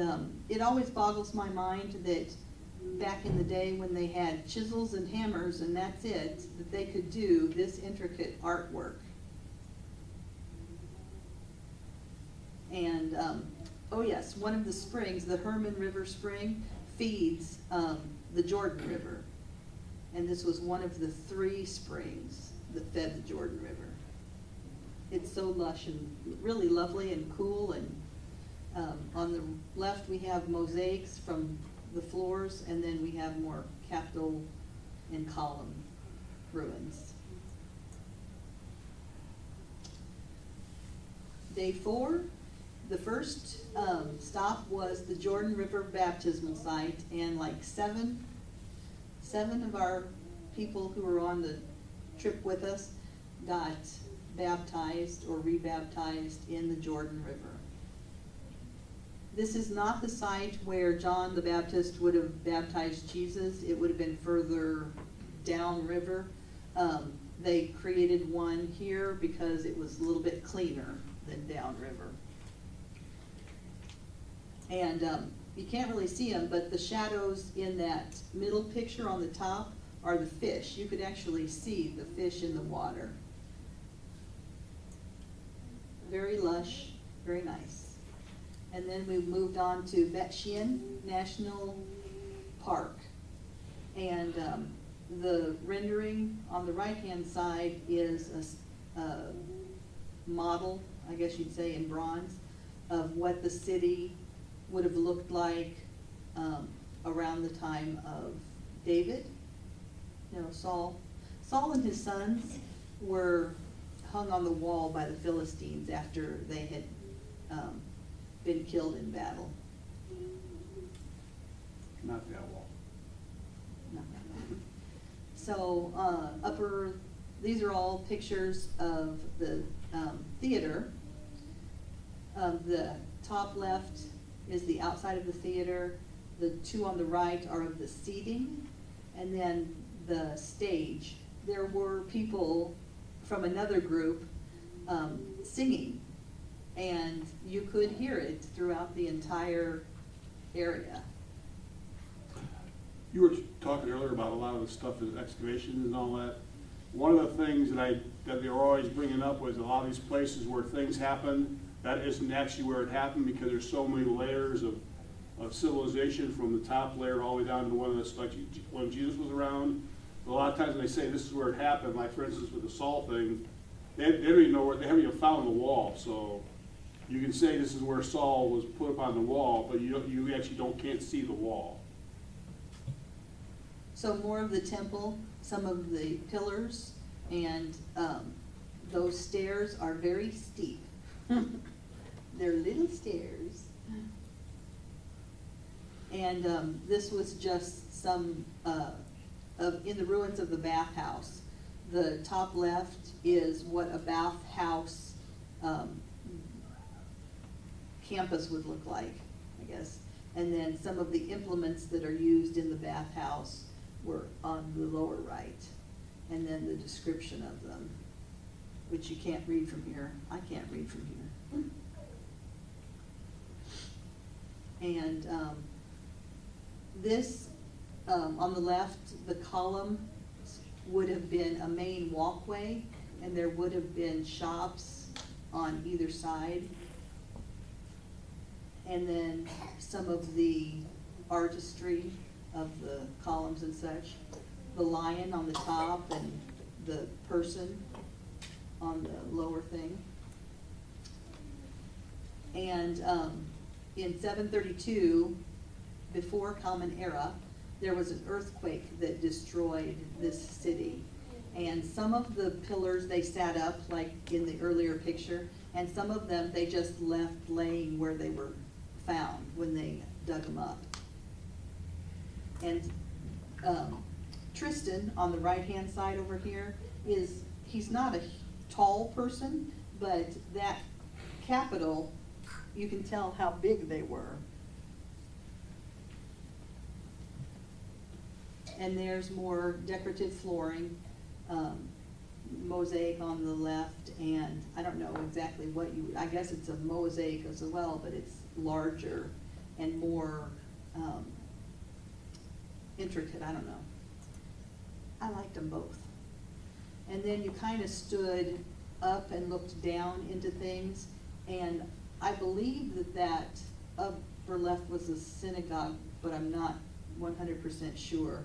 it always boggles my mind that back in the day when they had chisels and hammers and that's it, that they could do this intricate artwork. And, oh yes, one of the springs, the Herman River Spring, feeds the Jordan River. And this was one of the 3 springs that fed the Jordan River. It's so lush and really lovely and cool. And on the left we have mosaics from the floors, and then we have more capital and column ruins. Day 4, the first stop was the Jordan River baptismal site, and like seven of our people who were on the trip with us got baptized or rebaptized in the Jordan River. This is not the site where John the Baptist would have baptized Jesus. It would have been further downriver. They created one here because it was a little bit cleaner than downriver. And you can't really see them, but the shadows in that middle picture on the top are the fish. You could actually see the fish in the water. Very lush, very nice. And then we moved on to Bet Shean National Park. And the rendering on the right-hand side is a model, I guess you'd say in bronze, of what the city would have looked like around the time of David. You know, Saul. Saul and his sons were hung on the wall by the Philistines after they had been killed in battle. Not that wall. Not that one. So upper these are all pictures of the theater. The top left is the outside of the theater. The two on the right are of the seating. And then the stage. There were people from another group singing. And you could hear it throughout the entire area. You were talking earlier about a lot of the stuff is excavations and all that. One of the things that they were always bringing up was a lot of these places where things happen, that isn't actually where it happened because there's so many layers of civilization from the top layer all the way down to one that's like when Jesus was around. A lot of times when they say this is where it happened, like for instance with the Saul thing, they don't even know where, they haven't even found the wall. So you can say this is where Saul was put up on the wall, but you actually can't see the wall. So more of the temple, some of the pillars, and those stairs are very steep. They're little stairs. And this was just some in the ruins of the bathhouse. The top left is what a bathhouse campus would look like, I guess. And then some of the implements that are used in the bathhouse were on the lower right. And then the description of them, which you can't read from here. I can't read from here. And this, on the left, the column would have been a main walkway, and there would have been shops on either side. And then some of the artistry of the columns and such. The lion on the top and the person on the lower thing. And in 732, before Common Era, there was an earthquake that destroyed this city. And some of the pillars, they sat up, like in the earlier picture, and some of them they just left laying where they were found when they dug them up. And Tristan, on the right-hand side over here, he's not a tall person, but that capital, you can tell how big they were. And there's more decorative flooring, mosaic on the left, and I don't know exactly what I guess it's a mosaic as well, but it's larger and more intricate, I don't know. I liked them both. And then you kind of stood up and looked down into things, and I believe that upper left was a synagogue, but I'm not 100% sure.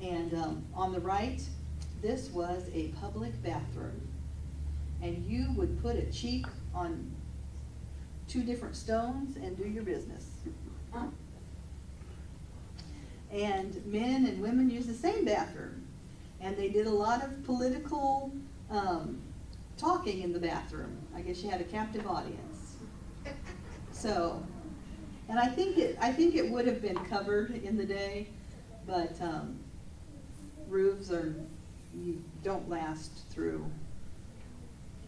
And on the right, this was a public bathroom. And you would put a cheek on 2 different stones and do your business. And men and women used the same bathroom. And they did a lot of political talking in the bathroom. I guess you had a captive audience. So, and I think it would have been covered in the day, but roofs don't last through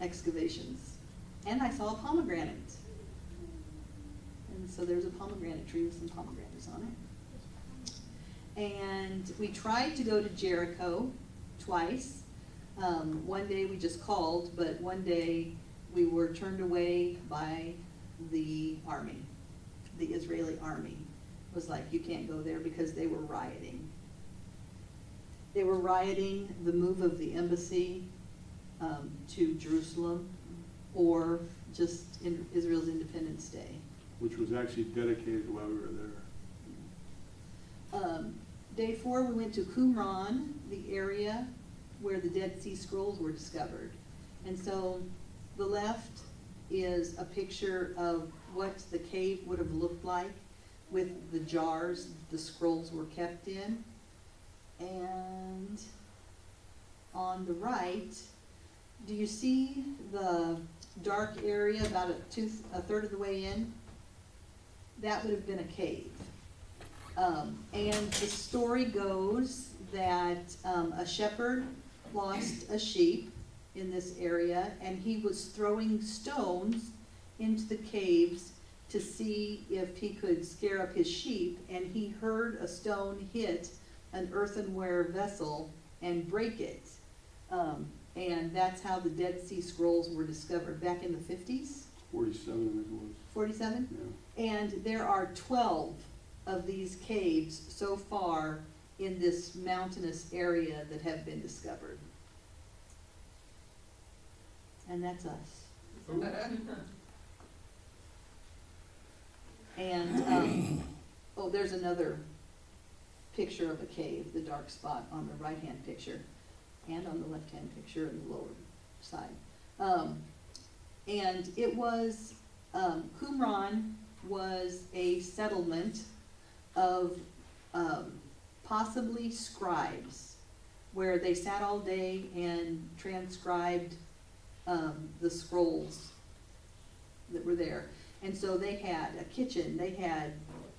excavations. And I saw a pomegranate. And so there's a pomegranate tree with some pomegranates on it. And we tried to go to Jericho twice. One day we just called, but one day we were turned away by the army. The Israeli army was like, you can't go there because they were rioting. They were rioting the move of the embassy to Jerusalem, or just in Israel's Independence Day. Which was actually dedicated while we were there. Day 4, we went to Qumran, the area where the Dead Sea Scrolls were discovered. And so the left is a picture of what the cave would have looked like with the jars the scrolls were kept in. And on the right, do you see the dark area about a third of the way in? That would have been a cave. And the story goes that a shepherd lost a sheep in this area, and he was throwing stones into the caves to see if he could scare up his sheep, and he heard a stone hit an earthenware vessel and break it. And that's how the Dead Sea Scrolls were discovered back in the 50s, 47, I think it was. 47? Yeah. And there are 12 of these caves so far in this mountainous area that have been discovered. And that's us. And, oh, there's another picture of a cave, the dark spot on the right-hand picture, and on the left-hand picture in the lower side. And it was, Qumran was a settlement of possibly scribes, where they sat all day and transcribed the scrolls that were there. And so they had a kitchen, they had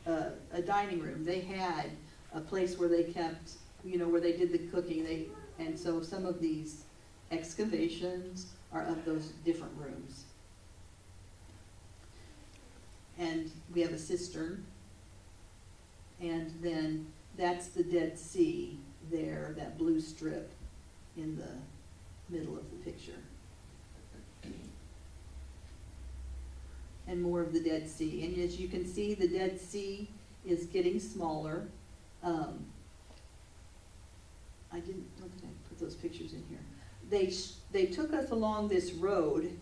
a dining room, they had a place where they kept, you know, where they did the cooking. And so some of these excavations are of those different rooms. And we have a cistern. And then that's the Dead Sea there, that blue strip in the middle of the picture. And more of the Dead Sea. And as you can see, the Dead Sea is getting smaller. I didn't put those pictures in here. They took us along this road,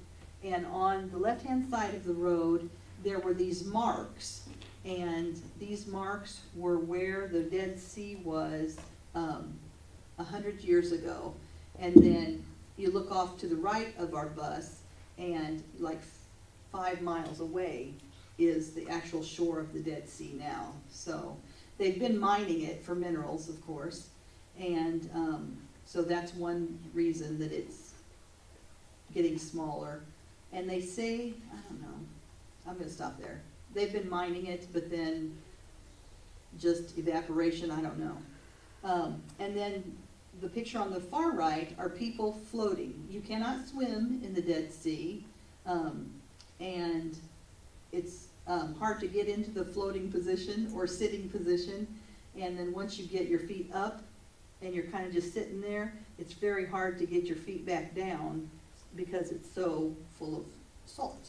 and on the left-hand side of the road, there were these marks. And these marks were where the Dead Sea was 100 years ago. And then you look off to the right of our bus, and like 5 miles away is the actual shore of the Dead Sea now. So they've been mining it for minerals, of course, and so that's one reason that it's getting smaller. And they say, I don't know, I'm going to stop there. They've been mining it, but then just evaporation, I don't know. And then the picture on the far right are people floating. You cannot swim in the Dead Sea. And it's hard to get into the floating position or sitting position. And then once you get your feet up and you're kind of just sitting there, it's very hard to get your feet back down because it's so full of salt.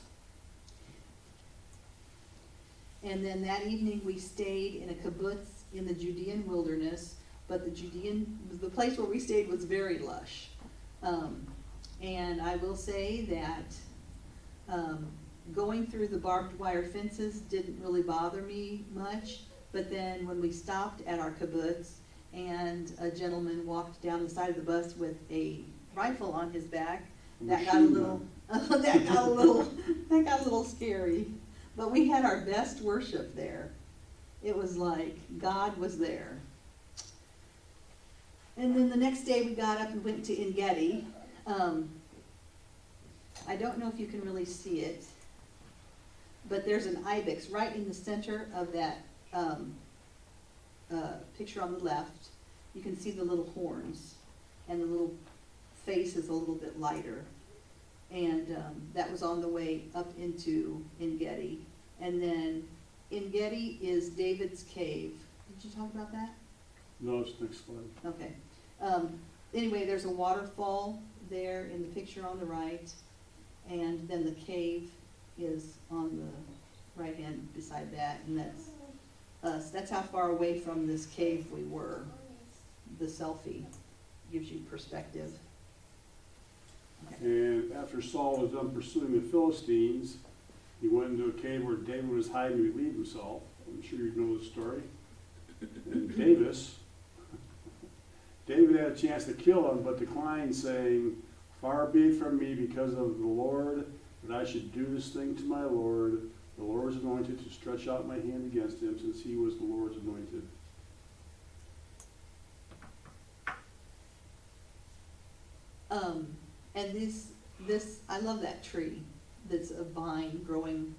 And then that evening we stayed in a kibbutz in the Judean wilderness, but the place where we stayed was very lush. And I will say that going through the barbed wire fences didn't really bother me much, but then when we stopped at our kibbutz and a gentleman walked down the side of the bus with a rifle on his back, that got a little scary. But we had our best worship there. It was like God was there. And then the next day we got up and went to En Gedi. I don't know if you can really see it, but there's an ibex right in the center of that picture on the left. You can see the little horns, and the little face is a little bit lighter. And that was on the way up into En Gedi. And then En Gedi is David's cave. Did you talk about that? No, it's next slide. Okay. Anyway, there's a waterfall there in the picture on the right, and then the cave is on the right hand beside that, and that's us. That's how far away from this cave we were. The selfie gives you perspective. Okay. And after Saul was done pursuing the Philistines, he went into a cave where David was hiding to relieve himself. I'm sure you know the story. And David had a chance to kill him, but declined, saying, "Far be it from me, because of the Lord, that I should do this thing to my Lord. The Lord's anointed, to stretch out my hand against him, since he was the Lord's anointed." And this, I love that tree that's a vine growing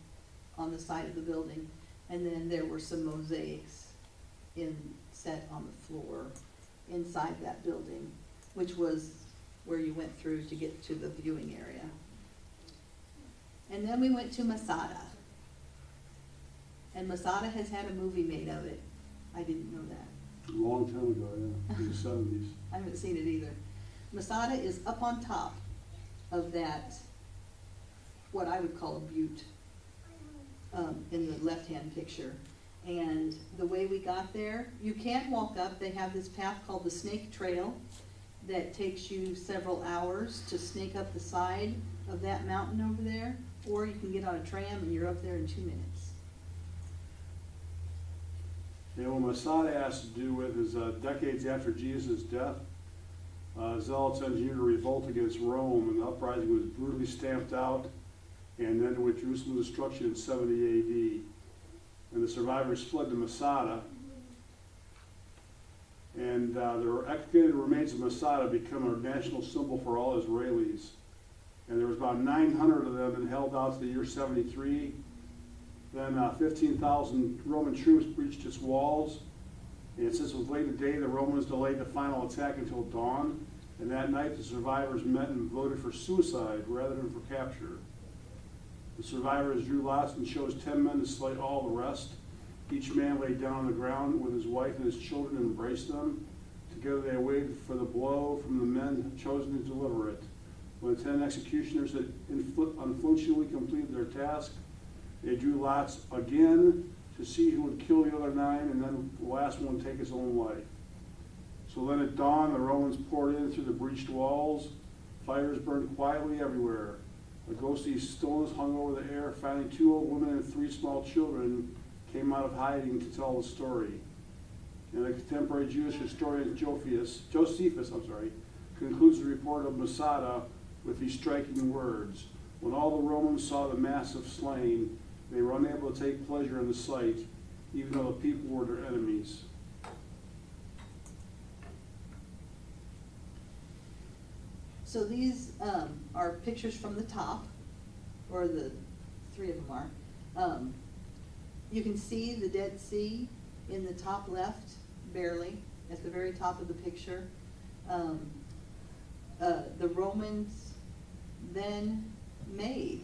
on the side of the building. And then there were some mosaics set on the floor inside that building, which was where you went through to get to the viewing area. And then we went to Masada. And Masada has had a movie made of it. I didn't know that. A long time ago, yeah, in the seventies. I haven't seen it either. Masada is up on top of that, what I would call a butte, in the left-hand picture. And the way we got there, you can walk up. They have this path called the Snake Trail that takes you several hours to snake up the side of that mountain over there, or you can get on a tram and you're up there in 2 minutes. Yeah, what Masada has to do with is decades after Jesus' death, zealots engineered a revolt against Rome, and the uprising was brutally stamped out and ended with Jerusalem's destruction in 70 AD. And the survivors fled to Masada, and the excavated remains of Masada become a national symbol for all Israelis. And there was about 900 of them and held out to the year 73. Then 15,000 Roman troops breached its walls. And since it was late at day, the Romans delayed the final attack until dawn. And that night, the survivors met and voted for suicide rather than for capture. The survivors drew lots and chose 10 men to slay all the rest. Each man lay down on the ground with his wife and his children and embraced them. Together they waited for the blow from the men chosen to deliver it. When the 10 executioners had unflinchingly completed their task, they drew lots again to see who would kill the other 9, and then the last one would take his own life. So then at dawn, the Romans poured in through the breached walls. Fires burned quietly everywhere. A ghostly stillness hung over the air. Finally, 2 old women and 3 small children came out of hiding to tell the story. And the contemporary Jewish historian Josephus concludes the report of Masada with these striking words. When all the Romans saw the mass of slain, they were unable to take pleasure in the sight, even though the people were their enemies. So these are pictures from the top, or the 3 of them are. You can see the Dead Sea in the top left, barely, at the very top of the picture. The Romans then made,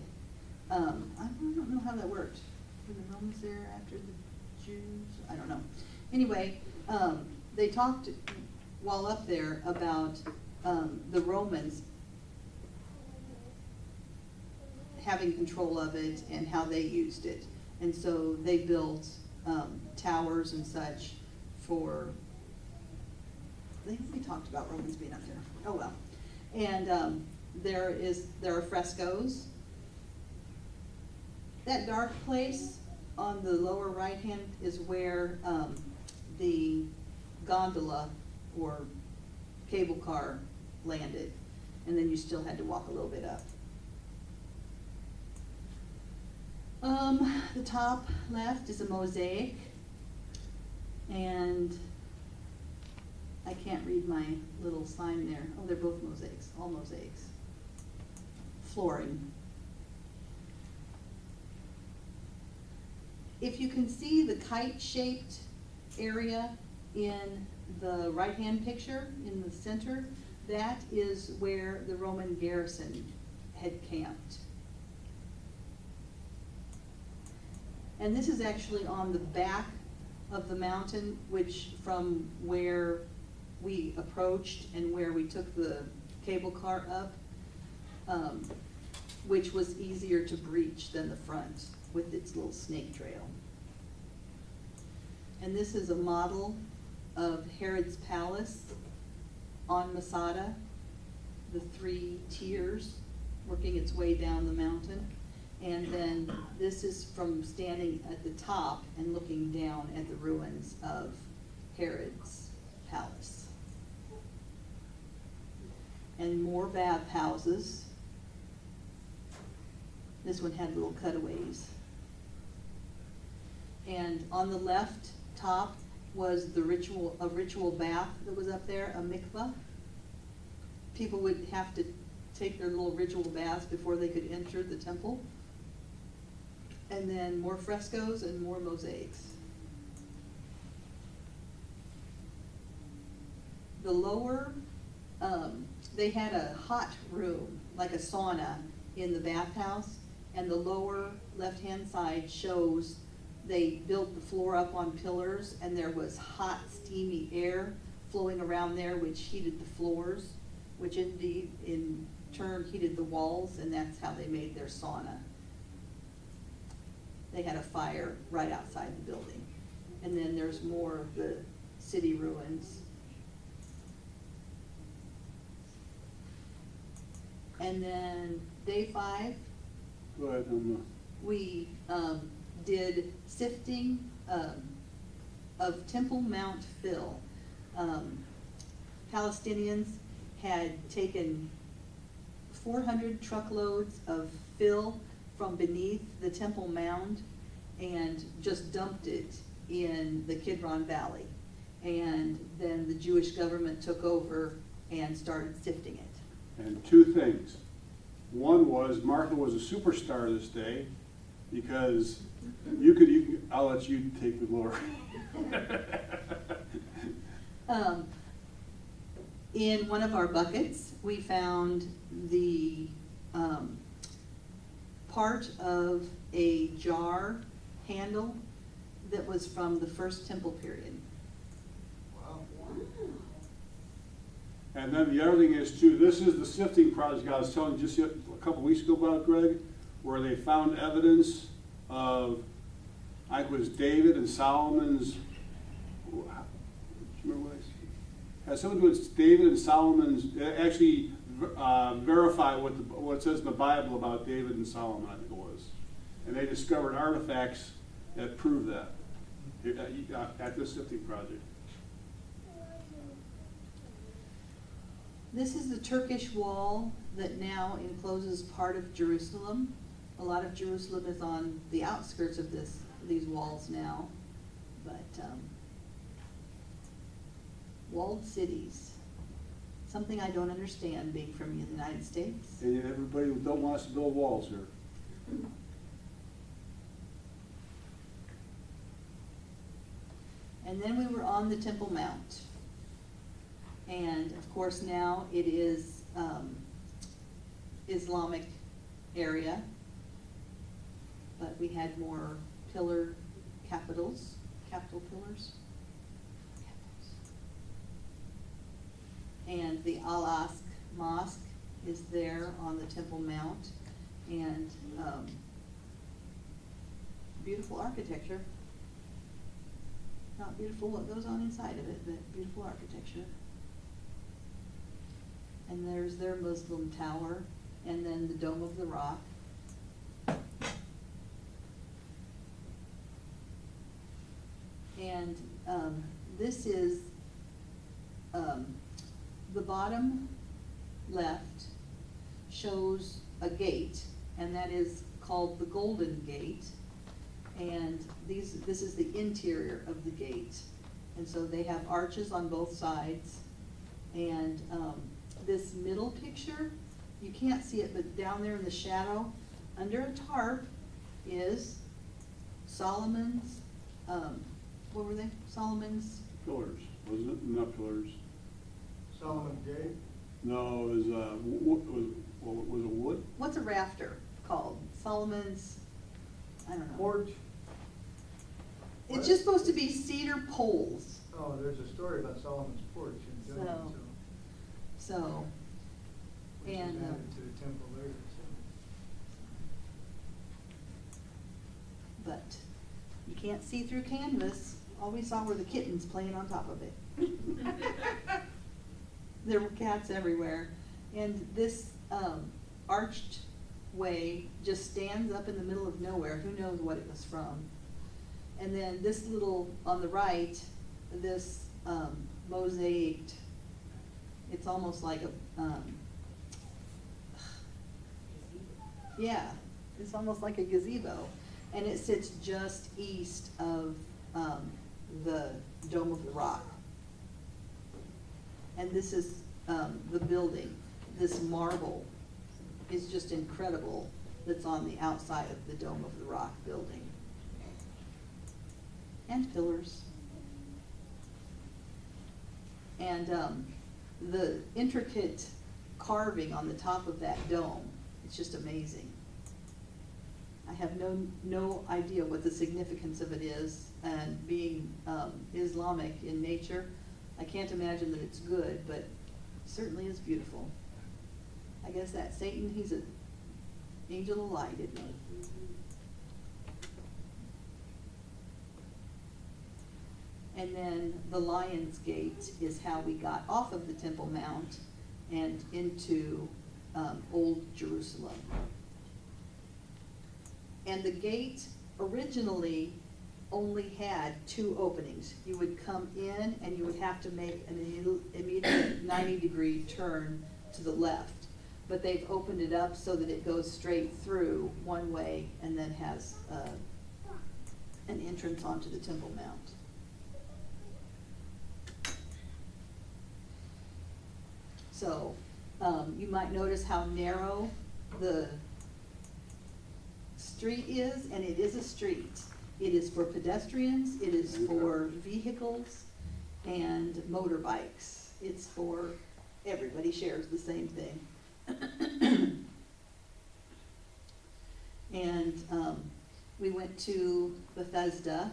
I don't know how that worked. Were the Romans there after the Jews? I don't know. Anyway, they talked while up there about the Romans having control of it and how they used it. And so they built towers and such for, we talked about Romans being up there. Oh well. And there are frescoes. That dark place on the lower right hand is where the gondola or cable car landed, and then you still had to walk a little bit up. The top left is a mosaic, and I can't read my little sign there. Oh, they're both mosaics, all mosaics. Flooring. If you can see the kite-shaped area in the right-hand picture in the center, that is where the Roman garrison had camped. And this is actually on the back of the mountain, which from where we approached and where we took the cable car up, which was easier to breach than the front with its little snake trail. And this is a model of Herod's palace on Masada, the 3 tiers working its way down the mountain. And then this is from standing at the top and looking down at the ruins of Herod's palace. And more bathhouses. This one had little cutaways. And on the left top was a ritual bath that was up there, a mikvah. People would have to take their little ritual baths before they could enter the temple. And then more frescoes and more mosaics. The lower they had a hot room, like a sauna, in the bathhouse, and the lower left-hand side shows they built the floor up on pillars, and there was hot, steamy air flowing around there, which heated the floors, which indeed, in turn, heated the walls, and that's how they made their sauna. They had a fire right outside the building. And then there's more of the city ruins. And then day 5, Go ahead, we did sifting of Temple Mount fill. Palestinians had taken 400 truckloads of fill from beneath the Temple Mound and just dumped it in the Kidron Valley. And then the Jewish government took over and started sifting it. And 2 things. One was Martha was a superstar this day because I'll let you take the glory. In one of our buckets, we found the part of a jar handle that was from the first temple period. Wow. And then the other thing is too, this is the sifting project I was telling you just a couple weeks ago about, Greg, where they found evidence of, I think it was David and Solomon's, do you remember what I said? Has something to do with David and Solomon's, actually verify what it says in the Bible about David and Solomon, I think it was. And they discovered artifacts that prove that at this sifting project. This is the Turkish wall that now encloses part of Jerusalem. A lot of Jerusalem is on the outskirts of these walls now, but walled cities, something I don't understand being from the United States. And yet everybody don't want us to build walls here. And then we were on the Temple Mount. And of course now it is Islamic area, but we had more capital pillars. And the Al-Aqsa Mosque is there on the Temple Mount, and beautiful architecture. Not beautiful what goes on inside of it, but beautiful architecture. And there's their Muslim tower, and then the Dome of the Rock. And this is the bottom left shows a gate, and that is called the Golden Gate. And this is the interior of the gate. And so they have arches on both sides. And this middle picture, you can't see it, but down there in the shadow, under a tarp, is Solomon's, what were they? Solomon's? Pillars, wasn't it? Not pillars. Solomon Gate? No, it was, was it wood? What's a rafter called? Solomon's, I don't know. Porch? It's just supposed to be cedar poles. Oh, there's a story about Solomon's porch in Dillon, So, which was and, added to the temple later, but you can't see through canvas. All we saw were the kittens playing on top of it. There were cats everywhere. And this arched way just stands up in the middle of nowhere. Who knows what it was from? And then this little, on the right, this mosaicked, it's almost like a, yeah, it's almost like a gazebo. And it sits just east of the Dome of the Rock. And this is the building. This marble is just incredible that's on the outside of the Dome of the Rock building. And pillars. And the intricate carving on the top of that dome, it's just amazing. I have no idea what the significance of it is, and being Islamic in nature, I can't imagine that it's good, but it certainly is beautiful. I guess that Satan, he's an angel of light, isn't he? And then the Lion's Gate is how we got off of the Temple Mount and into Old Jerusalem. And the gate originally only had 2 openings. You would come in and you would have to make an immediate 90-degree turn to the left. But they've opened it up so that it goes straight through one way and then has an entrance onto the Temple Mount. So you might notice how narrow the street is, and it is a street. It is for pedestrians, it is for vehicles and motorbikes. It's for, everybody shares the same thing. And we went to Bethesda,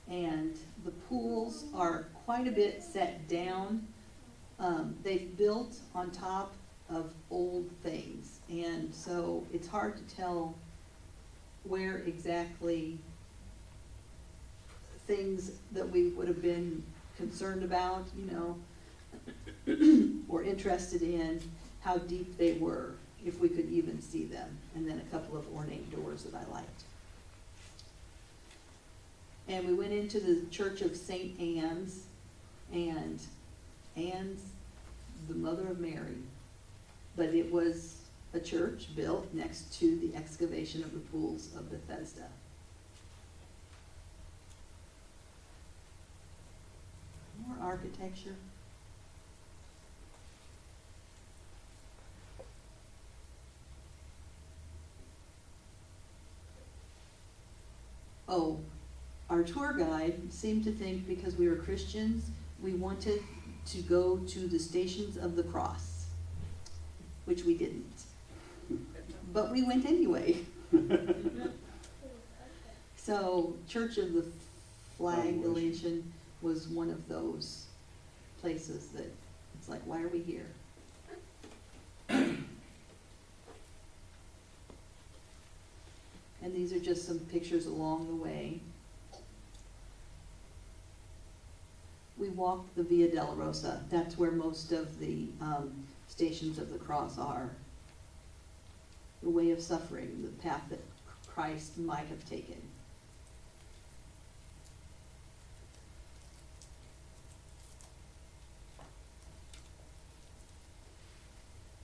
and the pools are quite a bit set down. They've built on top of old things, and so it's hard to tell where exactly things that we would have been concerned about, or interested in, how deep they were, if we could even see them, and then a couple of ornate doors that I liked. And we went into the Church of St. Anne's, and Anne's the Mother of Mary, but it was a church built next to the excavation of the pools of Bethesda. More architecture. Oh, our tour guide seemed to think because we were Christians, we wanted to go to the Stations of the Cross, which we didn't. But we went anyway. So Church of the Flagellation was one of those places that it's like, why are we here? And these are just some pictures along the way. We walked the Via Dolorosa. That's where most of the Stations of the Cross are. The way of suffering, the path that Christ might have taken.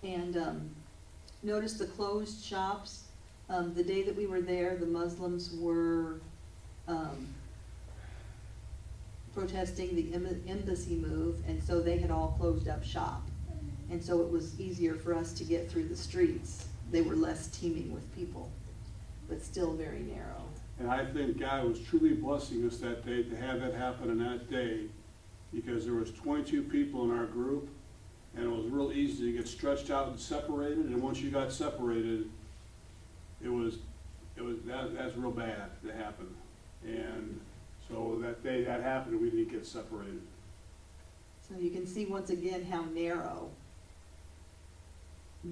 And notice the closed shops. The day that we were there, the Muslims were protesting the embassy move, and so they had all closed up shop. And so it was easier for us to get through the streets. They were less teeming with people, but still very narrow. And I think God was truly blessing us that day to have that happen on that day, because there was 22 people in our group, and it was real easy to get stretched out and separated, and once you got separated, that's real bad to happen. And so that day that happened, we didn't get separated. So you can see once again how narrow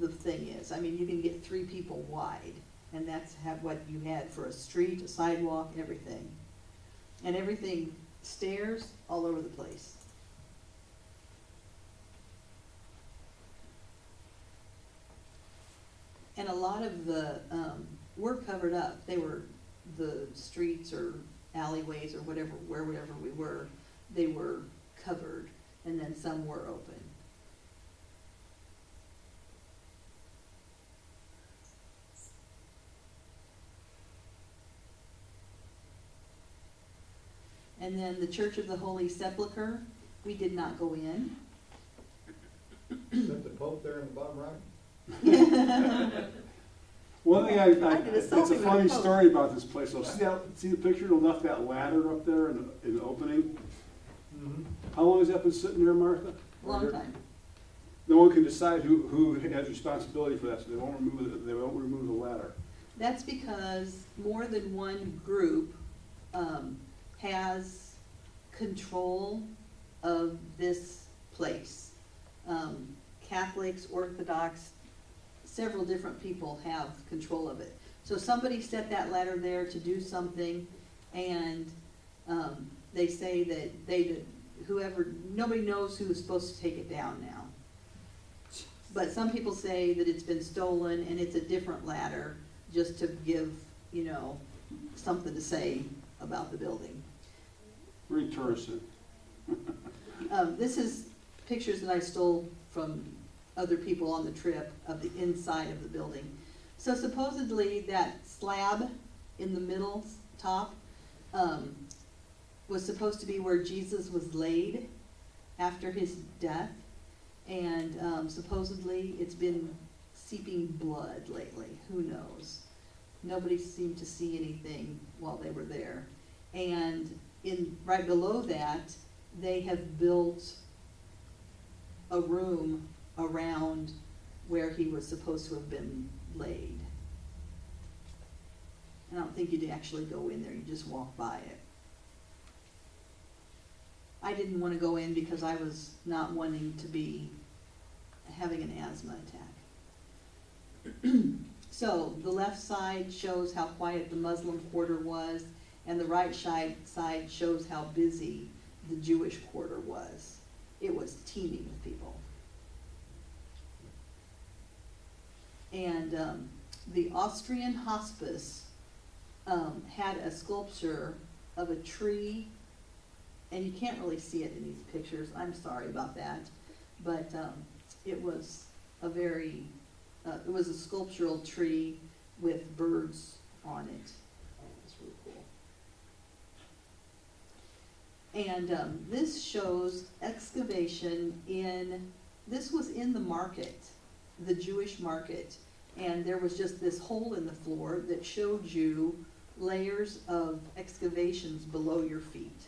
the thing is. I mean, you can get 3 people wide, and that's what you had for a street, a sidewalk, everything. And everything, stairs all over the place. And a lot of the were covered up. They were, the streets or alleyways or whatever we were, they were covered, and then some were open. And then the Church of the Holy Sepulchre, we did not go in. Is that the Pope there in the bottom right? One thing did a it's a selfie with funny a Pope. story about this place. So see the picture? They left that ladder up there in the opening. Mm-hmm. How long has that been sitting there, Martha? Long time. no one can decide who has responsibility for that, so they won't remove the ladder. That's because more than one group has control of this place. Catholics, Orthodox, several different people have control of it. So somebody set that ladder there to do something, and they say that nobody knows who's supposed to take it down now. But some people say that it's been stolen and it's a different ladder, just to give, something to say about the building. Very touristy. This is pictures that I stole from other people on the trip of the inside of the building. So supposedly that slab in the middle top was supposed to be where Jesus was laid after his death. And supposedly it's been seeping blood lately. Who knows? Nobody seemed to see anything while they were there. And right below that, they have built a room around where he was supposed to have been laid. I don't think you'd actually go in there, you just walk by it. I didn't want to go in because I was not wanting to be having an asthma attack. So the left side shows how quiet the Muslim quarter was, and the right side shows how busy the Jewish quarter was. It was teeming with people. And the Austrian hospice had a sculpture of a tree, and you can't really see it in these pictures. I'm sorry about that. But it was a it was a sculptural tree with birds on it. It's really cool. And this shows excavation this was in the market, the Jewish market. And there was just this hole in the floor that showed you layers of excavations below your feet.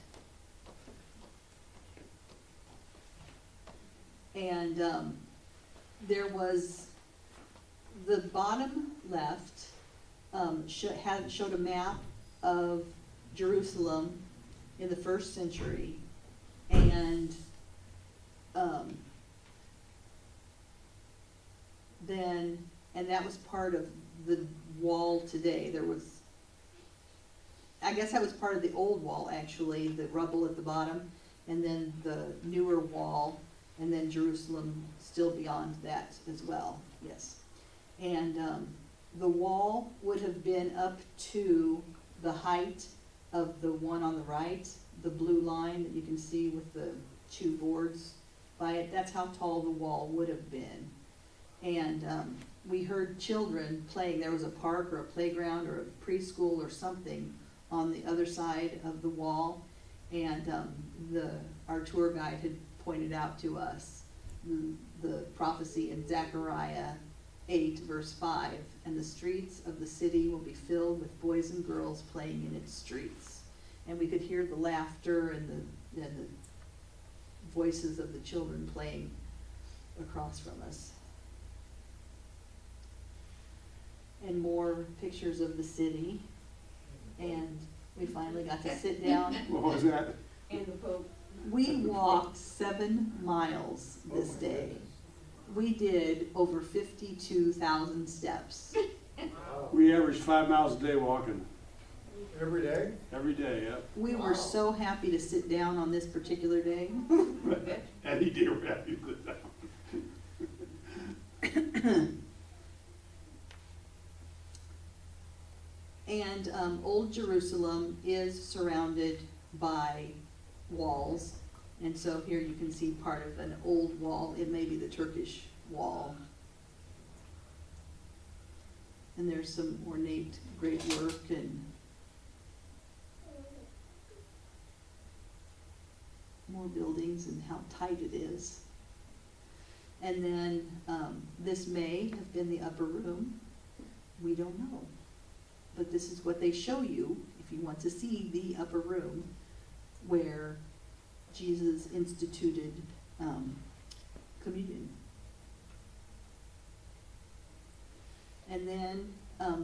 And there was the bottom left showed a map of Jerusalem in the 1st century, and that was part of the wall today. I guess that was part of the old wall, actually, the rubble at the bottom, and then the newer wall, and then Jerusalem still beyond that as well, yes. And the wall would have been up to the height of the one on the right, the blue line that you can see with the 2 boards by it. That's how tall the wall would have been. And we heard children playing. There was a park or a playground or a preschool or something on the other side of the wall. And our tour guide had pointed out to us the prophecy in Zechariah 8, verse 5, and the streets of the city will be filled with boys and girls playing in its streets. And we could hear the laughter and the voices of the children playing across from us. And more pictures of the city. And we finally got to sit down. What was that? And the Pope. We walked 7 miles this day. We did over 52,000 steps. Wow. We averaged 5 miles a day walking. Every day? Every day, yep. We were so happy to sit down on this particular day. And he did happy to sit down. And Old Jerusalem is surrounded by walls. And so here you can see part of an old wall. It may be the Turkish wall. And there's some ornate great work and more buildings and how tight it is. And then this may have been the upper room. We don't know. But this is what they show you if you want to see the upper room where Jesus instituted communion.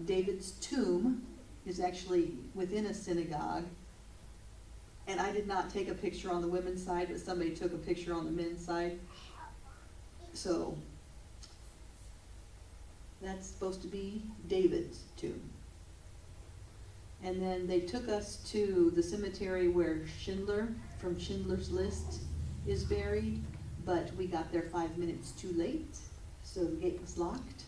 David's tomb is actually within a synagogue. And I did not take a picture on the women's side, but somebody took a picture on the men's side. So that's supposed to be David's tomb. And then they took us to the cemetery where Schindler from Schindler's List is buried, but we got there 5 minutes too late, so the gate was locked.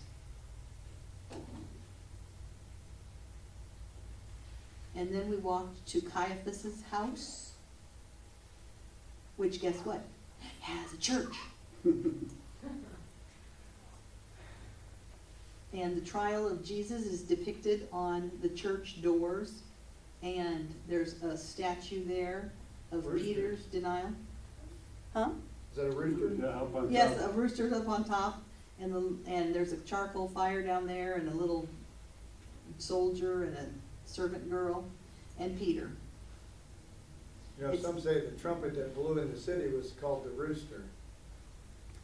And then we walked to Caiaphas's house, which guess what? Has a church. And the trial of Jesus is depicted on the church doors, and there's a statue there of Rooster. Peter's denial. Huh? Is that a rooster? Yeah, up on Yes, top. a rooster's up on top, and there's a charcoal fire down there, and a little soldier and a servant girl, and Peter. You know, some say the trumpet that blew in the city was called the rooster,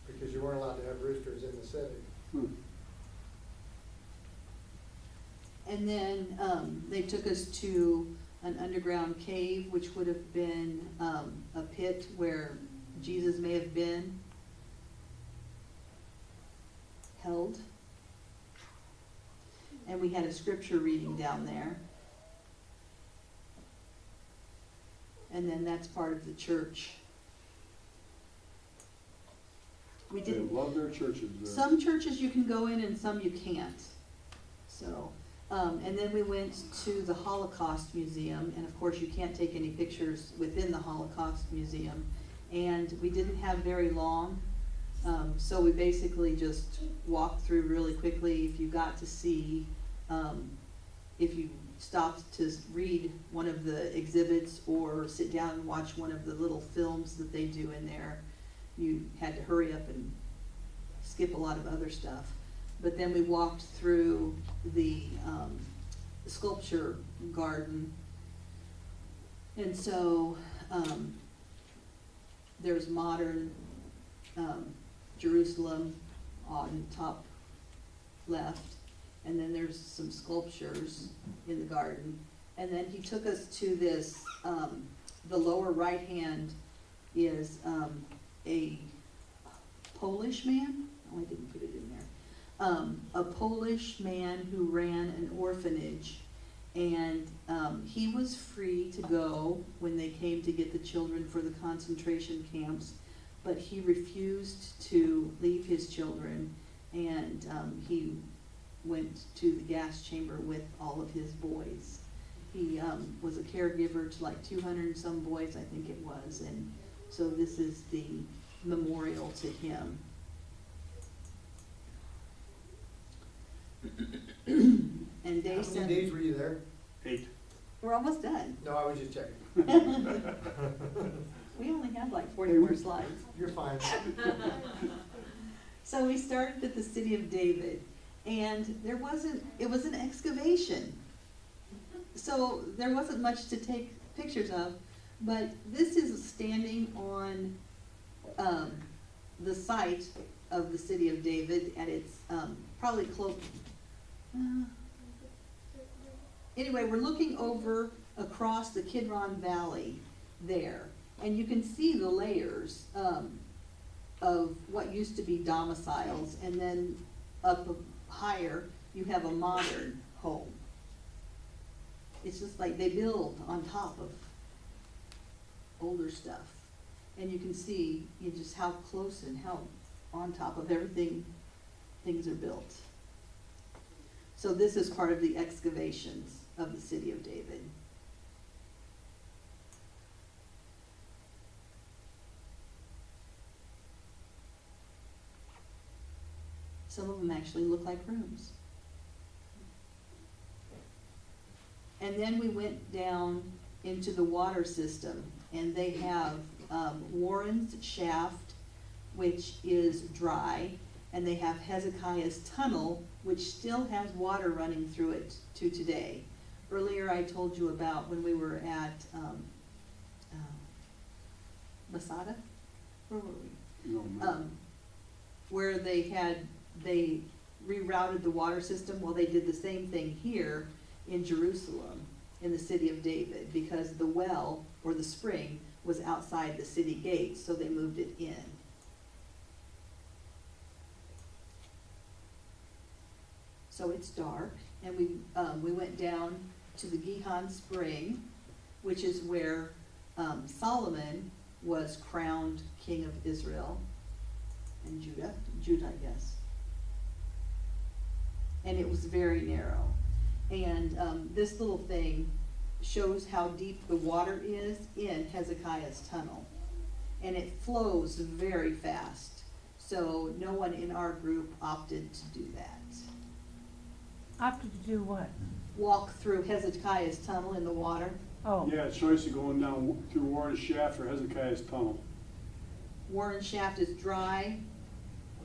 because you weren't allowed to have roosters in the city. Hmm. And then they took us to an underground cave, which would have been a pit where Jesus may have been held. And we had a scripture reading down there. And then that's part of the church. We They didn't. love their churches there. Some churches you can go in and some you can't. So, and then we went to the Holocaust Museum, and of course you can't take any pictures within the Holocaust Museum. And we didn't have very long, so we basically just walked through really quickly. If you got to see, if you stopped to read one of the exhibits or sit down and watch one of the little films that they do in there, you had to hurry up and skip a lot of other stuff. But then we walked through the sculpture garden. And so there's modern Jerusalem on top left, and then there's some sculptures in the garden. And then he took us to this, the lower right hand is a Polish man. Oh, I didn't put it in there. A Polish man who ran an orphanage, and he was free to go when they came to get the children for the concentration camps, but he refused to leave his children, and he went to the gas chamber with all of his boys. He was a caregiver to like 200 and some boys, I think it was, and so this is the memorial to him. And How Dave many days said, were you there? 8. we're almost done. No, I was just checking. We only have like 40 more slides. You're fine. So we started at the city of David, and it was an excavation. So there wasn't much to take pictures of, but this is standing on the site of the city of David, and it's probably close. Anyway, we're looking over across the Kidron Valley there, and you can see the layers of what used to be domiciles, and then up higher you have a modern home. It's just like they build on top of older stuff, and you can see just how close and how on top of everything things are built. So this is part of the excavations of the city of David. Some of them actually look like rooms. And then we went down into the water system, and they have Warren's Shaft, which is dry, and they have Hezekiah's Tunnel, which still has water running through it to today. Earlier I told you about when we were at Masada? Where were we? No, no. Where they rerouted the water system. Well, they did the same thing here in Jerusalem, in the city of David, because the well, or the spring, was outside the city gates, so they moved it in. So it's dark, and we went down to the Gihon Spring, which is where Solomon was crowned king of Israel and Judah, I guess. And it was very narrow. And this little thing shows how deep the water is in Hezekiah's tunnel. And it flows very fast. So no one in our group opted to do that. Opted to do what? Walk through Hezekiah's tunnel in the water. Oh, Yeah, choice of going down through Warren Shaft or Hezekiah's Tunnel. Warren Shaft is dry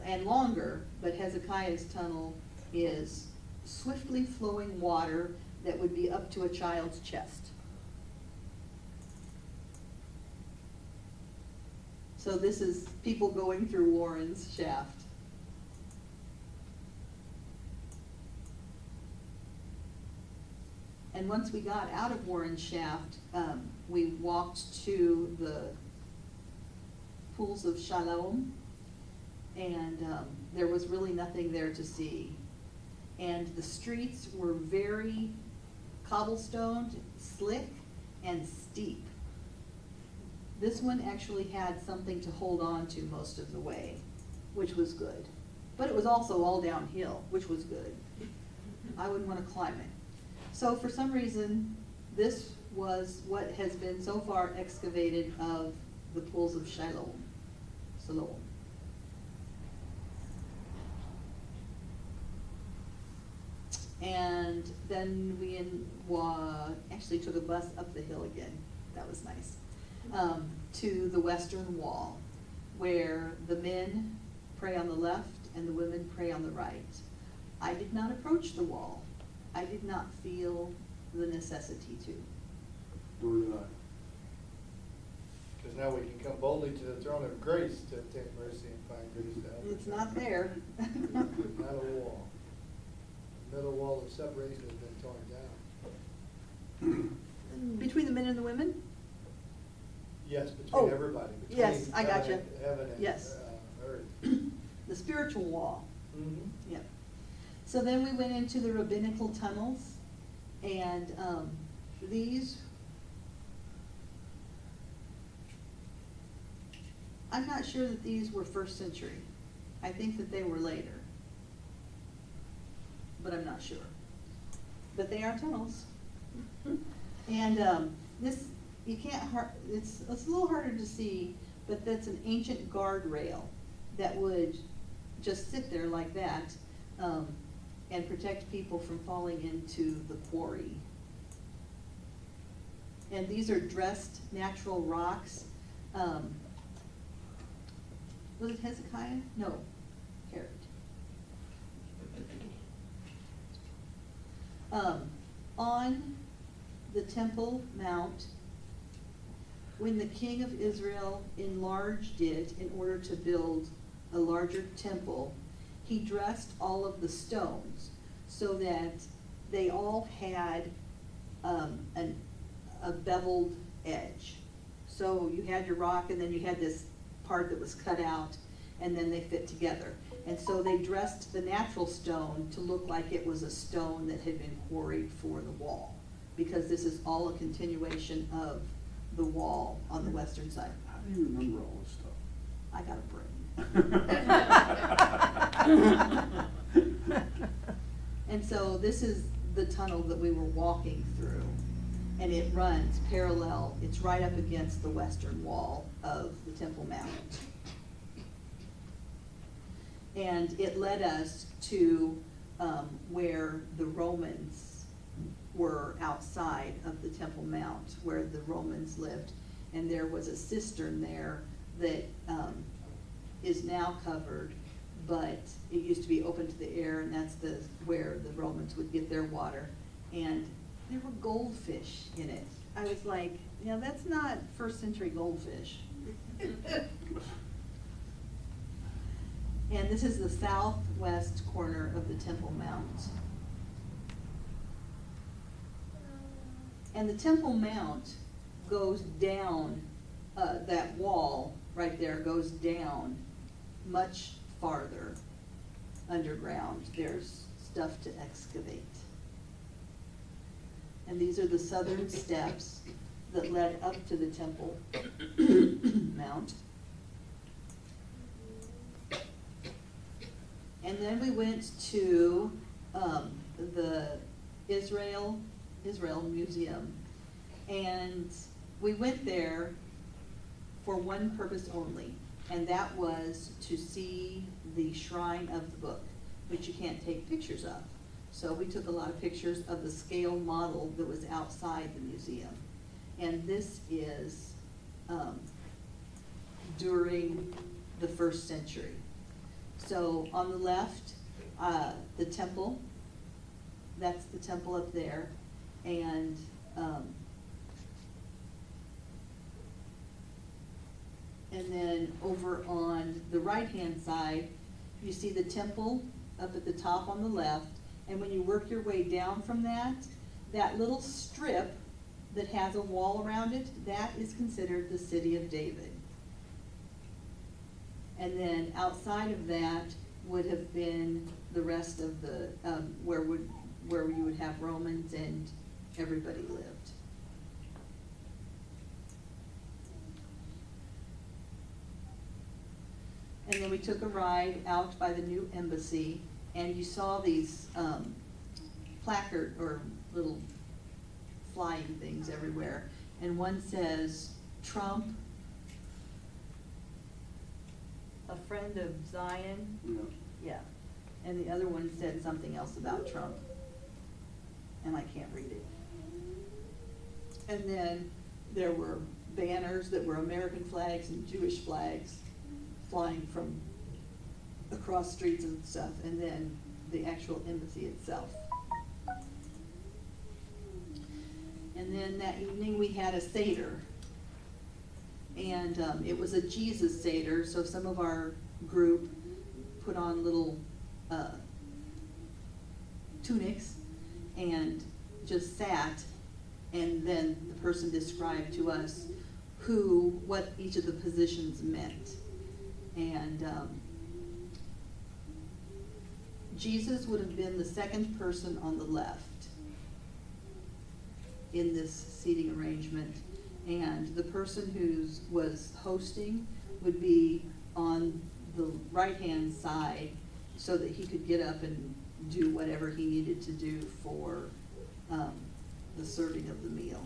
and longer, but Hezekiah's tunnel is swiftly flowing water that would be up to a child's chest. So this is people going through Warren's Shaft. And once we got out of Warren Shaft, we walked to the pools of Shalom, and there was really nothing there to see. And the streets were very cobblestoned, slick, and steep. This one actually had something to hold on to most of the way, which was good. But it was also all downhill, which was good. I wouldn't want to climb it. So for some reason, this was what has been so far excavated of the pools of Siloam. And then we actually took a bus up the hill again. That was nice. To the western wall, where the men pray on the left and the women pray on the right. I did not approach the wall. I did not feel the necessity to. Nor did I. Because now we can come boldly to the throne of grace to obtain mercy and find grace to help. It's not there. Not a wall. The middle wall of separation has been torn down. Between the men and the women? Yes, between Oh, everybody. Between yes, I gotcha. Heaven and Yes. earth. The spiritual wall. Mhm. Yep. So then we went into the rabbinical tunnels, and these, I'm not sure that these were first century. I think that they were later, but I'm not sure. But they are tunnels. And this, you can't, it's a little harder to see, but that's an ancient guardrail that would just sit there like that, and protect people from falling into the quarry. And these are dressed natural rocks. Was it Hezekiah? No, Herod. On the Temple Mount, when the king of Israel enlarged it in order to build a larger temple, he dressed all of the stones so that they all had a beveled edge. So you had your rock, and then you had this part that was cut out, and then they fit together. And so they dressed the natural stone to look like it was a stone that had been quarried for the wall, because this is all a continuation of the wall on the western side. How do you remember all this stuff? I got a brain. And so this is the tunnel that we were walking through, and it runs parallel, it's right up against the western wall of the Temple Mount. And it led us to where the Romans were outside of the Temple Mount, where the Romans lived. And there was a cistern there that is now covered, but it used to be open to the air, and that's where the Romans would get their water. And there were goldfish in it. I was like, yeah, that's not first century goldfish. And this is the southwest corner of the Temple Mount. And the Temple Mount goes down, that wall right there goes down much farther underground. There's stuff to excavate. And these are the southern steps that led up to the Temple Mount. And then we went to the Israel Museum. And we went there for one purpose only, and that was to see the shrine of the book, which you can't take pictures of. So we took a lot of pictures of the scale model that was outside the museum. And this is during the 1st century. So on the left, the temple, that's the temple up there, and then over on the right-hand side, you see the temple up at the top on the left, and when you work your way down from that, that little strip that has a wall around it, that is considered the city of David. And then outside of that would have been the rest of the, where you would have Romans and everybody lived. And then we took a ride out by the new embassy, and you saw these placard or little flying things everywhere. And one says, Trump, a friend of Zion. Yeah. Yeah. And the other one said something else about Trump. And I can't read it. And then there were banners that were American flags and Jewish flags flying from across streets and stuff, and then the actual embassy itself. And then that evening we had a Seder. And it was a Jesus Seder, so some of our group put on little tunics and just sat, and then the person described to us what each of the positions meant. And Jesus would have been the second person on the left in this seating arrangement, and the person who was hosting would be on the right-hand side so that he could get up and do whatever he needed to do for the serving of the meal.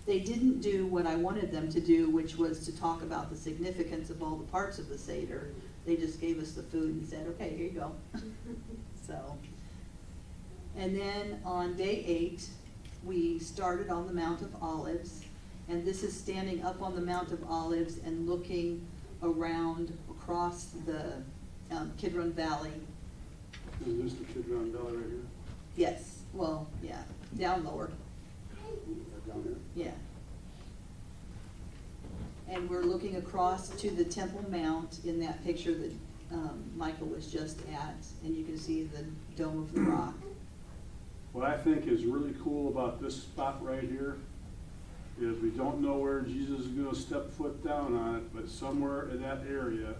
They didn't do what I wanted them to do, which was to talk about the significance of all the parts of the Seder. They just gave us the food and said, okay, here you go. So, and then on day 8, we started on the Mount of Olives, and this is standing up on the Mount of Olives and looking around across the Kidron Valley. Is this the Kidron Valley right here? Yes, well, yeah, down lower. Down here? Yeah. And we're looking across to the Temple Mount in that picture that Michael was just at, and you can see the Dome of the Rock. What I think is really cool about this spot right here is we don't know where Jesus is gonna step foot down on it, but somewhere in that area,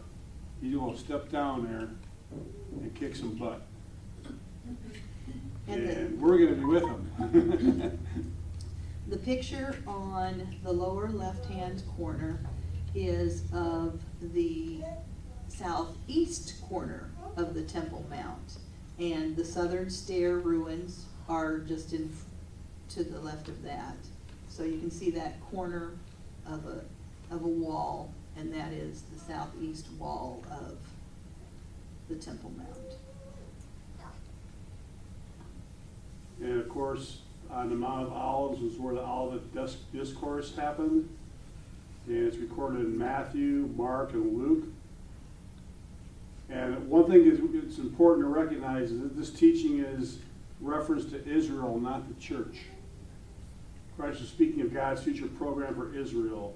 he's gonna step down there and kick some butt. And we're gonna be with him. The picture on the lower left-hand corner is of the southeast corner of the Temple Mount. And the southern stair ruins are just to the left of that. So you can see that corner of a wall, and that is the southeast wall of the Temple Mount. And of course, on the Mount of Olives is where the Olivet Discourse happened. And it's recorded in Matthew, Mark, and Luke. And one thing is it's important to recognize is that this teaching is reference to Israel, not the church. Christ is speaking of God's future program for Israel.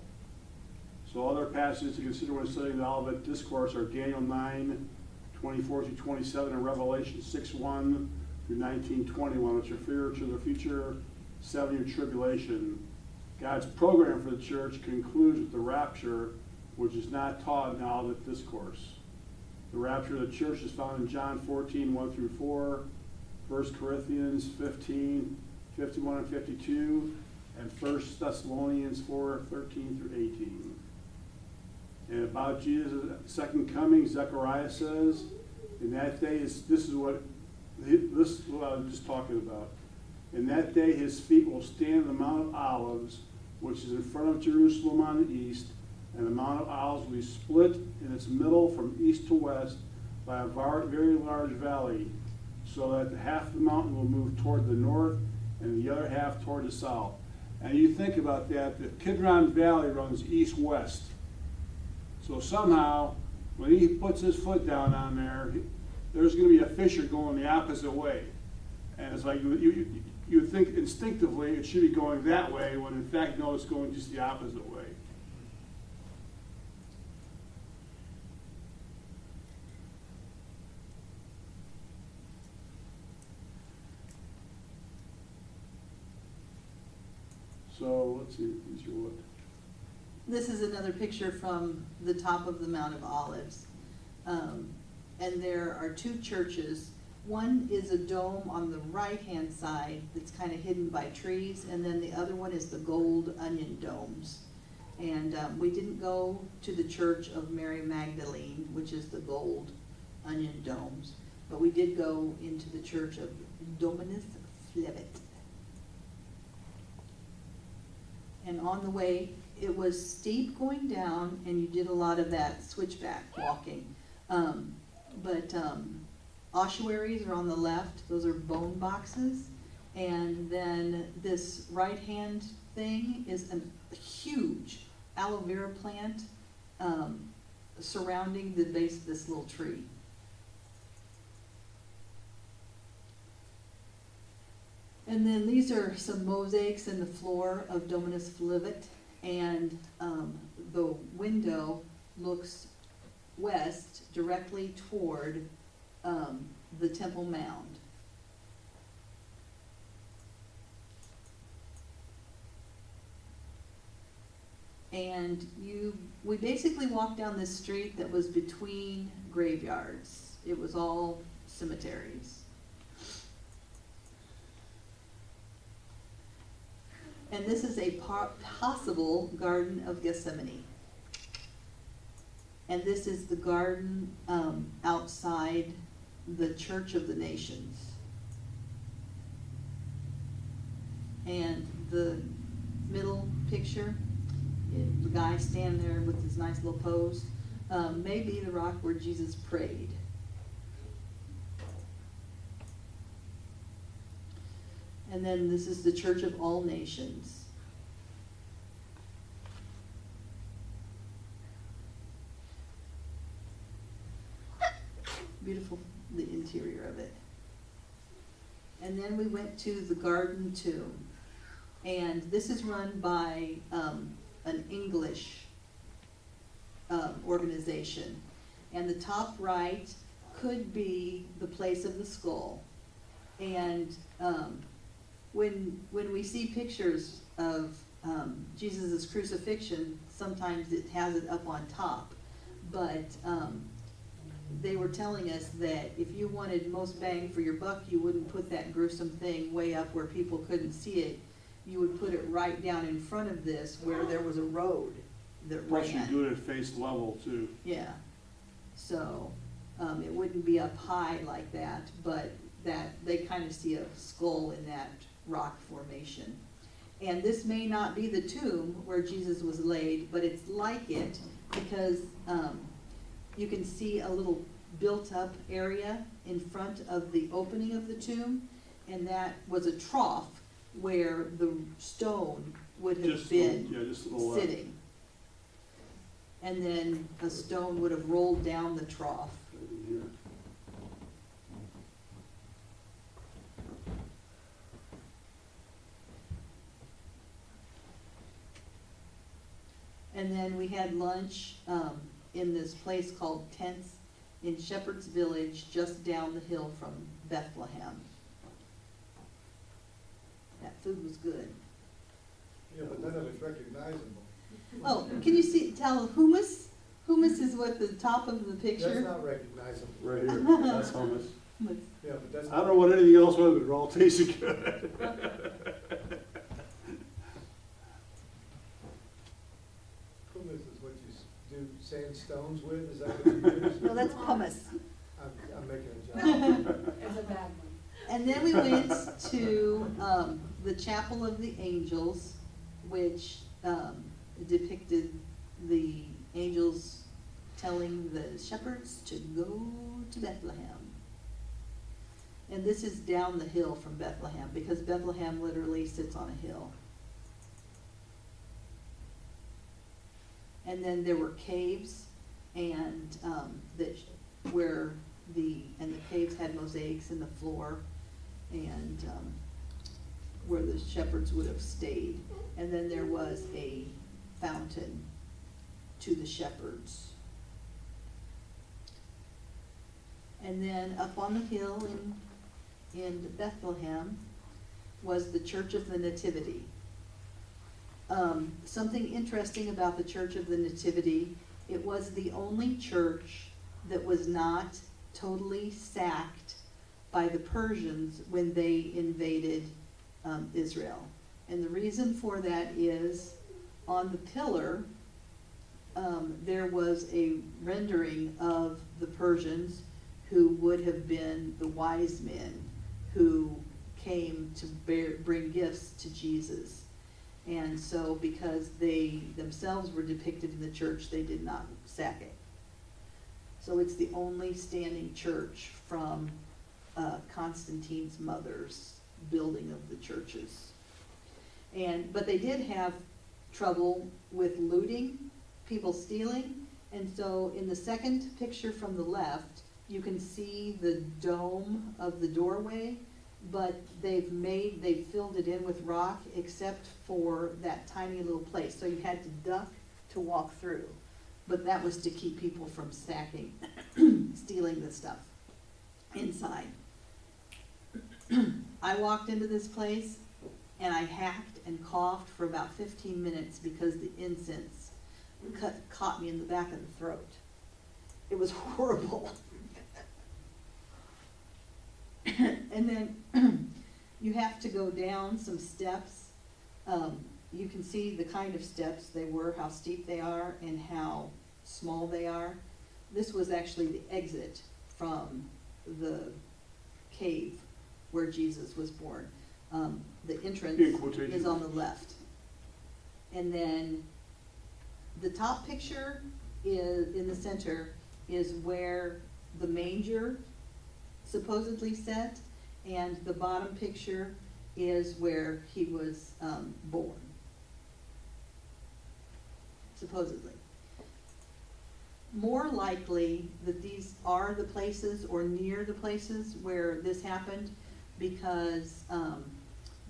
So other passages to consider when studying the Olivet Discourse are Daniel 9:24 through 27, and Revelation 6:1 through 19:21, which refer to the future 7-year tribulation. God's program for the church concludes with the rapture, which is not taught in the Olivet Discourse. The rapture of the church is found in John 14:1 through 4, 1 Corinthians 15:51 and 52, and 1 Thessalonians 4:13 through 18. And about Jesus' second coming, Zechariah says, in that day, this is what I was just talking about. In that day his feet will stand on the Mount of Olives, which is in front of Jerusalem on the east, and the Mount of Olives will be split in its middle from east to west by a very large valley, so that half the mountain will move toward the north and the other half toward the south. And you think about that, the Kidron Valley runs east-west. So somehow, when he puts his foot down on there, there's going to be a fissure going the opposite way. And it's like you think instinctively it should be going that way, when in fact, no, it's going just the opposite way. So let's see, these are what? This is another picture from the top of the Mount of Olives. And there are two churches. One is a dome on the right-hand side that's kind of hidden by trees, and then the other one is the gold onion domes. And we didn't go to the Church of Mary Magdalene, which is the gold onion domes, but we did go into the Church of Dominus Flevit. And on the way, it was steep going down, and you did a lot of that switchback walking. But ossuaries are on the left, those are bone boxes. And then this right-hand thing is a huge aloe vera plant surrounding the base of this little tree. And then these are some mosaics in the floor of Dominus Flevit, and the window looks west directly toward the Temple Mound. And we basically walked down this street that was between graveyards. It was all cemeteries. And this is a possible Garden of Gethsemane. And this is the garden outside the Church of the Nations. And the middle picture, the guy standing there with his nice little pose, may be the rock where Jesus prayed. And then this is the Church of All Nations. Beautiful, the interior of it. And then we went to the Garden Tomb. And this is run by an English organization. And the top right could be the place of the skull. And when we see pictures of Jesus' crucifixion, sometimes it has it up on top. But they were telling us that if you wanted most bang for your buck, you wouldn't put that gruesome thing way up where people couldn't see it. You would put it right down in front of this where there was a road that Plus you ran. do it at face level too. Yeah. So it wouldn't be up high like that, but that they kind of see a skull in that rock formation. And this may not be the tomb where Jesus was laid, but it's like it because you can see a little built-up area in front of the opening of the tomb, and that was a trough where the stone would have Just been just a little sitting. And then a stone would have rolled down the trough. right in here. And then we had lunch, in this place called Tents in Shepherd's Village, just down the hill from Bethlehem. That food was good. Yeah, but none of it's recognizable. Oh, can you see, tell hummus? Hummus is what the top of the That's picture. not recognizable. Right here, that's hummus. Hummus. Yeah, but that's. I don't know what anything else was, but it all tasted good. Hummus is what you do sandstones with, is that what you use? No, that's hummus. I'm making a joke. It's a bad one. And then we went to the Chapel of the Angels, which depicted the angels telling the shepherds to go to Bethlehem. And this is down the hill from Bethlehem, because Bethlehem literally sits on a hill. And then there were caves, and the caves had mosaics in the floor, and where the shepherds would have stayed. And then there was a fountain to the shepherds. And then up on the hill in Bethlehem was the Church of the Nativity. Something interesting about the Church of the Nativity, it was the only church that was not totally sacked by the Persians when they invaded Israel. And the reason for that is on the pillar, there was a rendering of the Persians who would have been the wise men who came to bring gifts to Jesus. And so because they themselves were depicted in the church, they did not sack it. So it's the only standing church from Constantine's mother's building of the churches. But they did have trouble with looting, people stealing, and so in the second picture from the left, you can see the dome of the doorway, but they've filled it in with rock except for that tiny little place. So you had to duck to walk through. But that was to keep people from stealing the stuff inside. I walked into this place and I hacked and coughed for about 15 minutes because the incense caught me in the back of the throat. It was horrible. And then you have to go down some steps. You can see the kind of steps they were, how steep they are, and how small they are. This was actually the exit from the cave where Jesus was born. The entrance In quotations. is on the left. And then the top picture is in the center is where the manger supposedly set, and the bottom picture is where he was born, supposedly. More likely that these are the places or near the places where this happened, because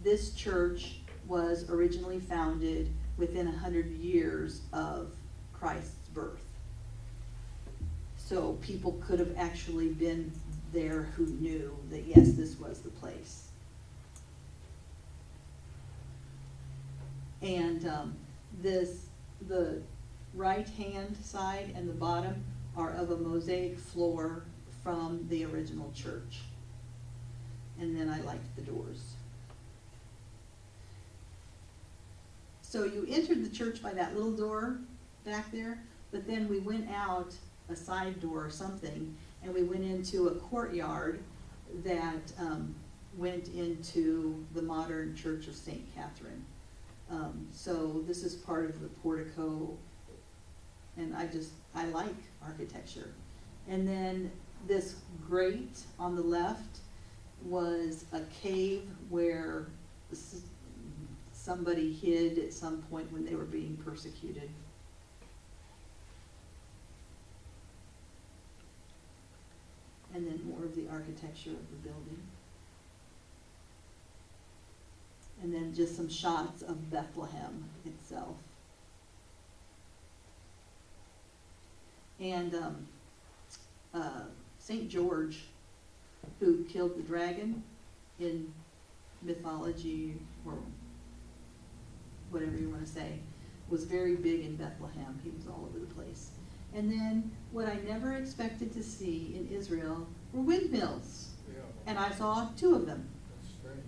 this church was originally founded within 100 years of Christ's birth. So people could have actually been there who knew that, yes, this was the place. And the right-hand side and the bottom are of a mosaic floor from the original church. And then I liked the doors. So you entered the church by that little door back there, but then we went out a side door or something, and we went into a courtyard that went into the modern Church of St. Catherine. So this is part of the portico, and I like architecture. And then this grate on the left was a cave where somebody hid at some point when they were being persecuted. And then more of the architecture of the building. And then just some shots of Bethlehem itself. And St. George, who killed the dragon in mythology, or whatever you want to say, was very big in Bethlehem. He was all over the place. And then what I never expected to see in Israel were windmills. Yeah, And I saw 2 of them. that's strange,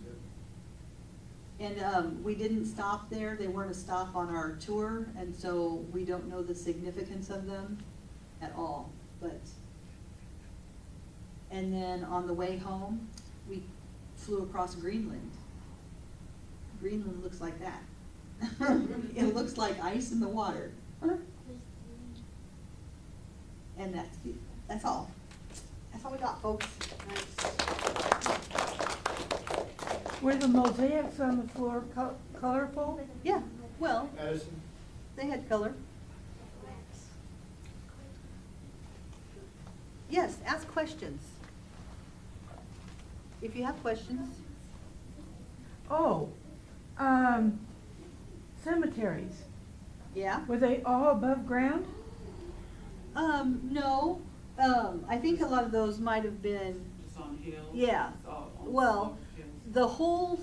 isn't it? And we didn't stop there. They weren't a stop on our tour, and so we don't know the significance of them at all. But, and then on the way home, we flew across Greenland. Greenland looks like that. It looks like ice in the water. And that's all. That's all we got, folks. Were the mosaics on the floor colorful? Yeah, well, Addison? they had color. Yes, ask questions. If you have questions. Oh, cemeteries, Yeah? were they all above ground? No, I think a lot of those might have been, It's on hills. yeah. It's all on Well, hills. the whole